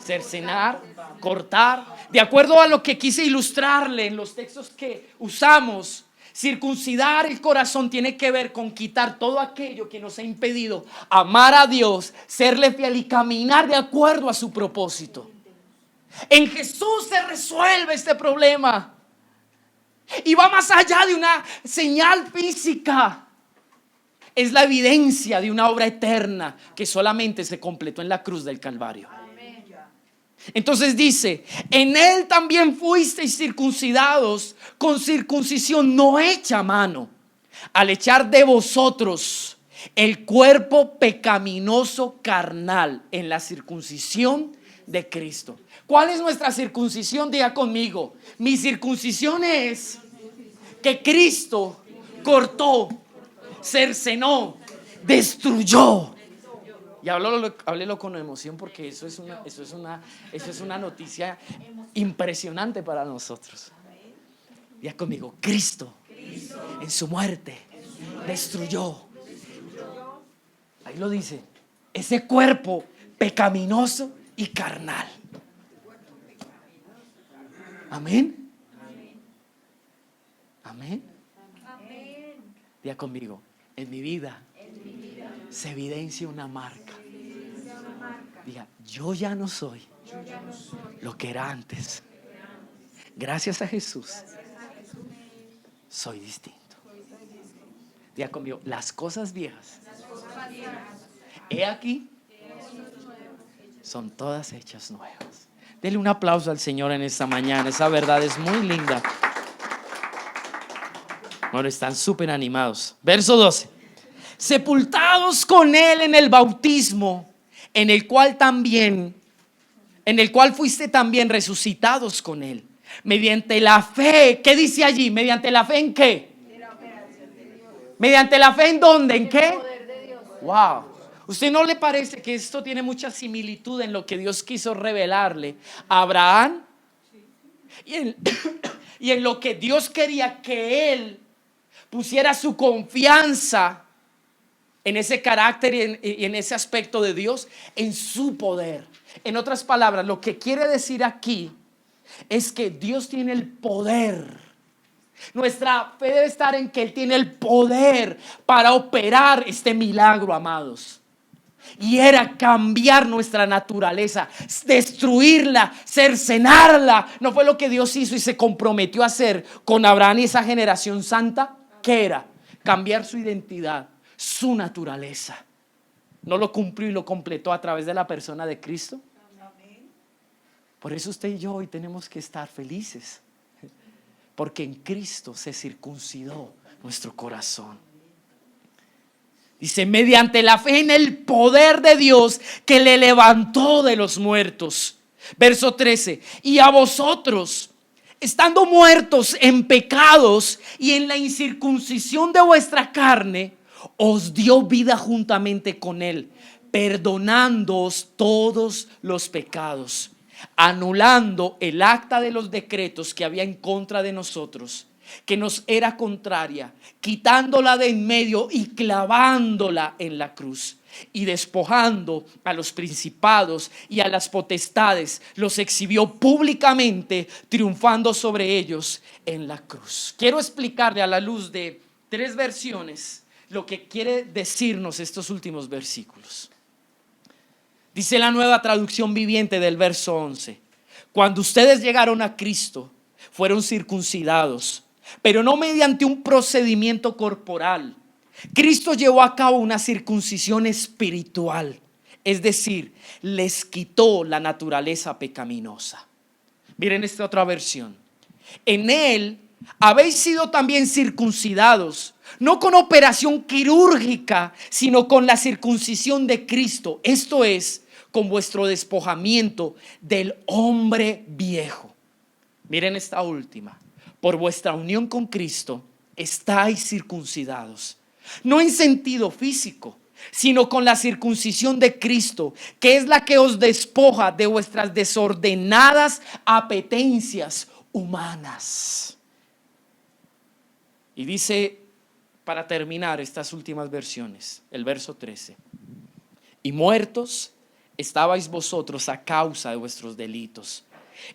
Cercenar, cortar. De acuerdo a lo que quise ilustrarle en los textos que usamos, circuncidar el corazón tiene que ver con quitar todo aquello que nos ha impedido amar a Dios, serle fiel y caminar de acuerdo a su propósito. En Jesús se resuelve este problema y va más allá de una señal física. Es la evidencia de una obra eterna que solamente se completó en la cruz del Calvario. Entonces dice, en Él también fuisteis circuncidados con circuncisión no hecha a mano, al echar de vosotros el cuerpo pecaminoso carnal en la circuncisión de Cristo. ¿Cuál es nuestra circuncisión? Diga conmigo, mi circuncisión es que Cristo cortó, cercenó, destruyó. Y háblelo con emoción porque eso es una noticia impresionante para nosotros. Diga conmigo, Cristo en su muerte destruyó. Ahí lo dice, ese cuerpo pecaminoso y carnal. Amén. Amén. Diga conmigo, en mi vida se evidencia una marca. Diga, yo ya no soy lo que era antes. Gracias a Jesús soy distinto. Diga conmigo, las cosas viejas, he aquí, son todas hechas nuevas. Dele un aplauso al Señor en esta mañana. Esa verdad es muy linda. Bueno, están súper animados. Verso 12. Sepultados con él en el bautismo, en el cual fuiste también resucitados con él, mediante la fe. ¿Qué dice allí? ¿Mediante la fe en qué? ¿Mediante la fe en dónde? ¿En qué? Wow. ¿Usted no le parece que esto tiene mucha similitud en lo que Dios quiso revelarle a Abraham? Y en lo que Dios quería que él pusiera su confianza en ese carácter y en ese aspecto de Dios, en su poder. En otras palabras, lo que quiere decir aquí es que Dios tiene el poder. Nuestra fe debe estar en que Él tiene el poder para operar este milagro, amados. Y era cambiar nuestra naturaleza, destruirla, cercenarla. ¿No fue lo que Dios hizo y se comprometió a hacer con Abraham y esa generación santa? ¿Qué era? Cambiar su identidad, su naturaleza. ¿No lo cumplió y lo completó a través de la persona de Cristo? Por eso usted y yo hoy tenemos que estar felices, porque en Cristo se circuncidó nuestro corazón. Dice, mediante la fe en el poder de Dios que le levantó de los muertos. Verso 13. Y a vosotros, estando muertos en pecados y en la incircuncisión de vuestra carne, os dio vida juntamente con él, perdonándoos todos los pecados, anulando el acta de los decretos que había en contra de nosotros, que nos era contraria, quitándola de en medio y clavándola en la cruz. Y despojando a los principados y a las potestades, los exhibió públicamente, triunfando sobre ellos en la cruz. Quiero explicarle a la luz de 3 versiones lo que quiere decirnos estos últimos versículos. Dice la Nueva Traducción Viviente del verso 11: cuando ustedes llegaron a Cristo, fueron circuncidados, pero no mediante un procedimiento corporal. Cristo llevó a cabo una circuncisión espiritual, es decir, les quitó la naturaleza pecaminosa. Miren esta otra versión. En él habéis sido también circuncidados, no con operación quirúrgica, sino con la circuncisión de Cristo, esto es, con vuestro despojamiento del hombre viejo. Miren esta última: por vuestra unión con Cristo estáis circuncidados, no en sentido físico, sino con la circuncisión de Cristo, que es la que os despoja de vuestras desordenadas apetencias humanas. Y dice, para terminar estas últimas versiones, el verso 13: y muertos estabais vosotros a causa de vuestros delitos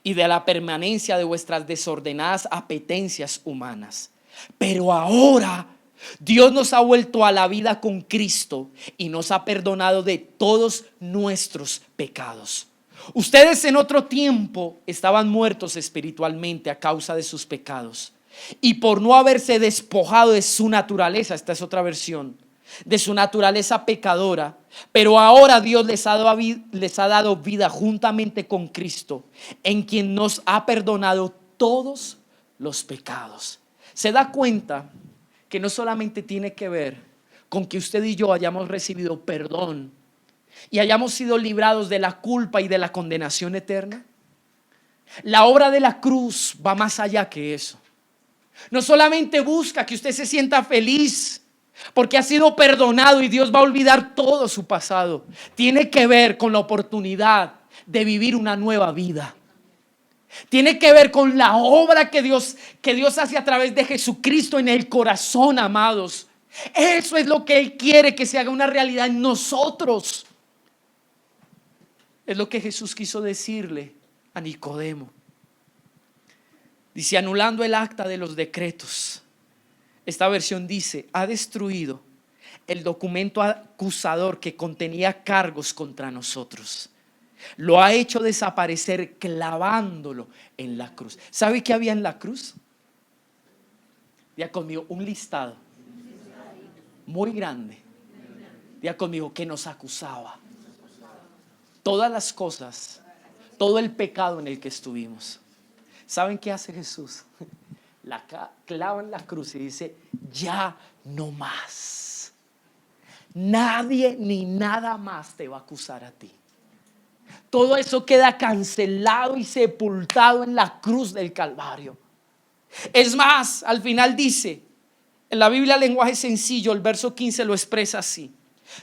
y de la permanencia de vuestras desordenadas apetencias humanas. Pero ahora Dios nos ha vuelto a la vida con Cristo y nos ha perdonado de todos nuestros pecados. Ustedes en otro tiempo estaban muertos espiritualmente a causa de sus pecados y por no haberse despojado de su naturaleza, esta es otra versión, de su naturaleza pecadora, pero ahora Dios les ha dado vida juntamente con Cristo, en quien nos ha perdonado todos los pecados. ¿Se da cuenta que no solamente tiene que ver con que usted y yo hayamos recibido perdón y hayamos sido librados de la culpa y de la condenación eterna? La obra de la cruz va más allá que eso. No solamente busca que usted se sienta feliz porque ha sido perdonado y Dios va a olvidar todo su pasado. Tiene que ver con la oportunidad de vivir una nueva vida. Tiene que ver con la obra que Dios hace a través de Jesucristo en el corazón, amados. Eso es lo que Él quiere que se haga una realidad en nosotros. Es lo que Jesús quiso decirle a Nicodemo. Dice, anulando el acta de los decretos. Esta versión dice, ha destruido el documento acusador que contenía cargos contra nosotros. Lo ha hecho desaparecer clavándolo en la cruz. ¿Sabe qué había en la cruz? Diga conmigo, un listado muy grande. Diga conmigo, que nos acusaba. Todas las cosas, todo el pecado en el que estuvimos. ¿Saben qué hace Jesús? clava en la cruz y dice: ya no más. Nadie ni nada más te va a acusar a ti. Todo eso queda cancelado y sepultado en la cruz del Calvario. Es más, al final dice, en la Biblia lenguaje sencillo, el verso 15 lo expresa así: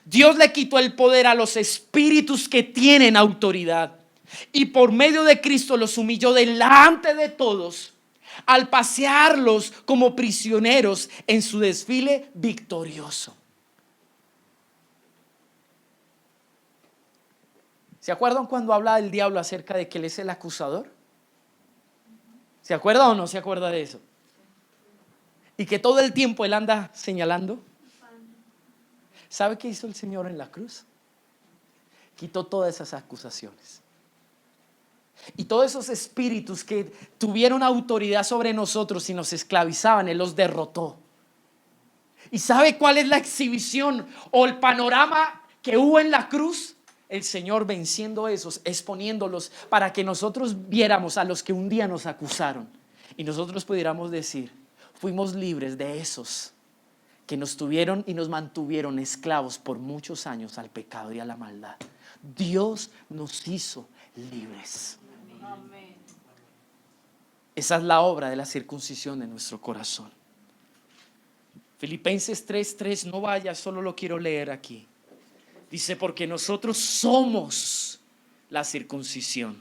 Dios le quitó el poder a los espíritus que tienen autoridad y por medio de Cristo los humilló delante de todos, al pasearlos como prisioneros en su desfile victorioso. ¿Se acuerdan cuando habla el diablo acerca de que él es el acusador? ¿Se acuerda o no se acuerda de eso? Y que todo el tiempo él anda señalando. ¿Sabe qué hizo el Señor en la cruz? Quitó todas esas acusaciones. Y todos esos espíritus que tuvieron autoridad sobre nosotros y nos esclavizaban, Él los derrotó. ¿Y sabe cuál es la exhibición o el panorama que hubo en la cruz? El Señor venciendo esos, exponiéndolos para que nosotros viéramos a los que un día nos acusaron y nosotros pudiéramos decir: fuimos libres de esos que nos tuvieron y nos mantuvieron esclavos por muchos años al pecado y a la maldad. Dios nos hizo libres. Amén. Esa es la obra de la circuncisión de nuestro corazón. Filipenses 3:3, no vaya, solo lo quiero leer aquí. Dice: porque nosotros somos la circuncisión,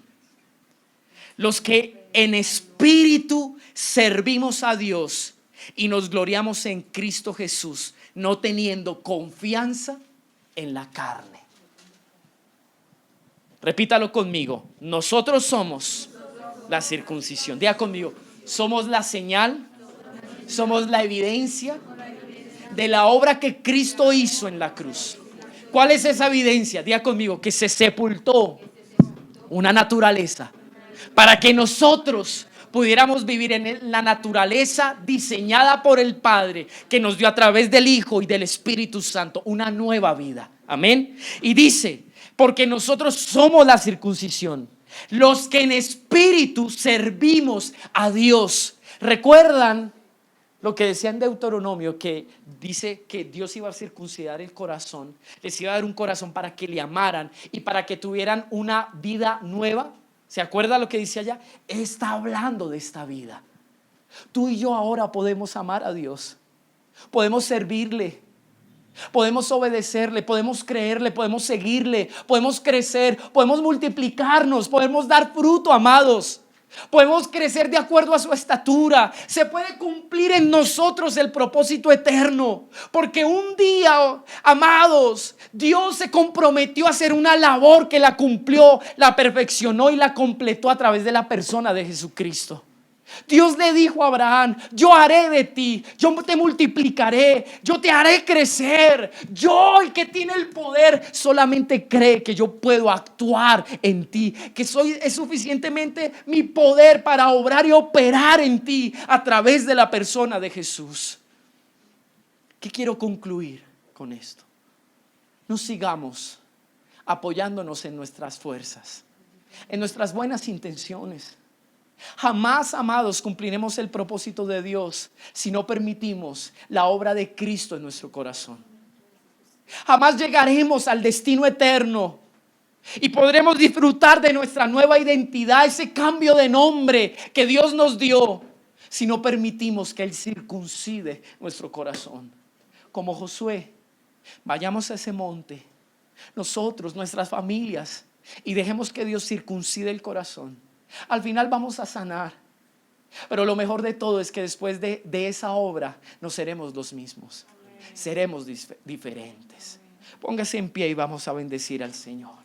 los que en espíritu servimos a Dios y nos gloriamos en Cristo Jesús, no teniendo confianza en la carne. Repítalo conmigo: nosotros somos la circuncisión. Diga conmigo: somos la señal, somos la evidencia de la obra que Cristo hizo en la cruz. ¿Cuál es esa evidencia? Diga conmigo: que se sepultó una naturaleza para que nosotros pudiéramos vivir en la naturaleza diseñada por el Padre, que nos dio a través del Hijo y del Espíritu Santo una nueva vida. Amén. Y dice: porque nosotros somos la circuncisión, los que en espíritu servimos a Dios. ¿Recuerdan lo que decía en Deuteronomio, que dice que Dios iba a circuncidar el corazón? Les iba a dar un corazón para que le amaran y para que tuvieran una vida nueva. ¿Se acuerda lo que dice allá? Está hablando de esta vida. Tú y yo ahora podemos amar a Dios, podemos servirle, podemos obedecerle, podemos creerle, podemos seguirle, podemos crecer, podemos multiplicarnos, podemos dar fruto, amados. Podemos crecer de acuerdo a su estatura. Se puede cumplir en nosotros el propósito eterno, porque un día, amados, Dios se comprometió a hacer una labor que la cumplió, la perfeccionó y la completó a través de la persona de Jesucristo. Dios le dijo a Abraham: yo haré de ti, yo te multiplicaré, yo te haré crecer. Yo, el que tiene el poder, solamente cree que yo puedo actuar en ti, que es suficientemente mi poder para obrar y operar en ti a través de la persona de Jesús. ¿Qué quiero concluir con esto? No sigamos apoyándonos en nuestras fuerzas, en nuestras buenas intenciones. Jamás, amados, cumpliremos el propósito de Dios si no permitimos la obra de Cristo en nuestro corazón. Jamás llegaremos al destino eterno y podremos disfrutar de nuestra nueva identidad, ese cambio de nombre que Dios nos dio, si no permitimos que Él circuncide nuestro corazón. Como Josué, vayamos a ese monte, nosotros, nuestras familias, y dejemos que Dios circuncide el corazón. Al final vamos a sanar, pero lo mejor de todo es que después de esa obra no seremos los mismos. Seremos diferentes. Póngase en pie y vamos a bendecir al Señor.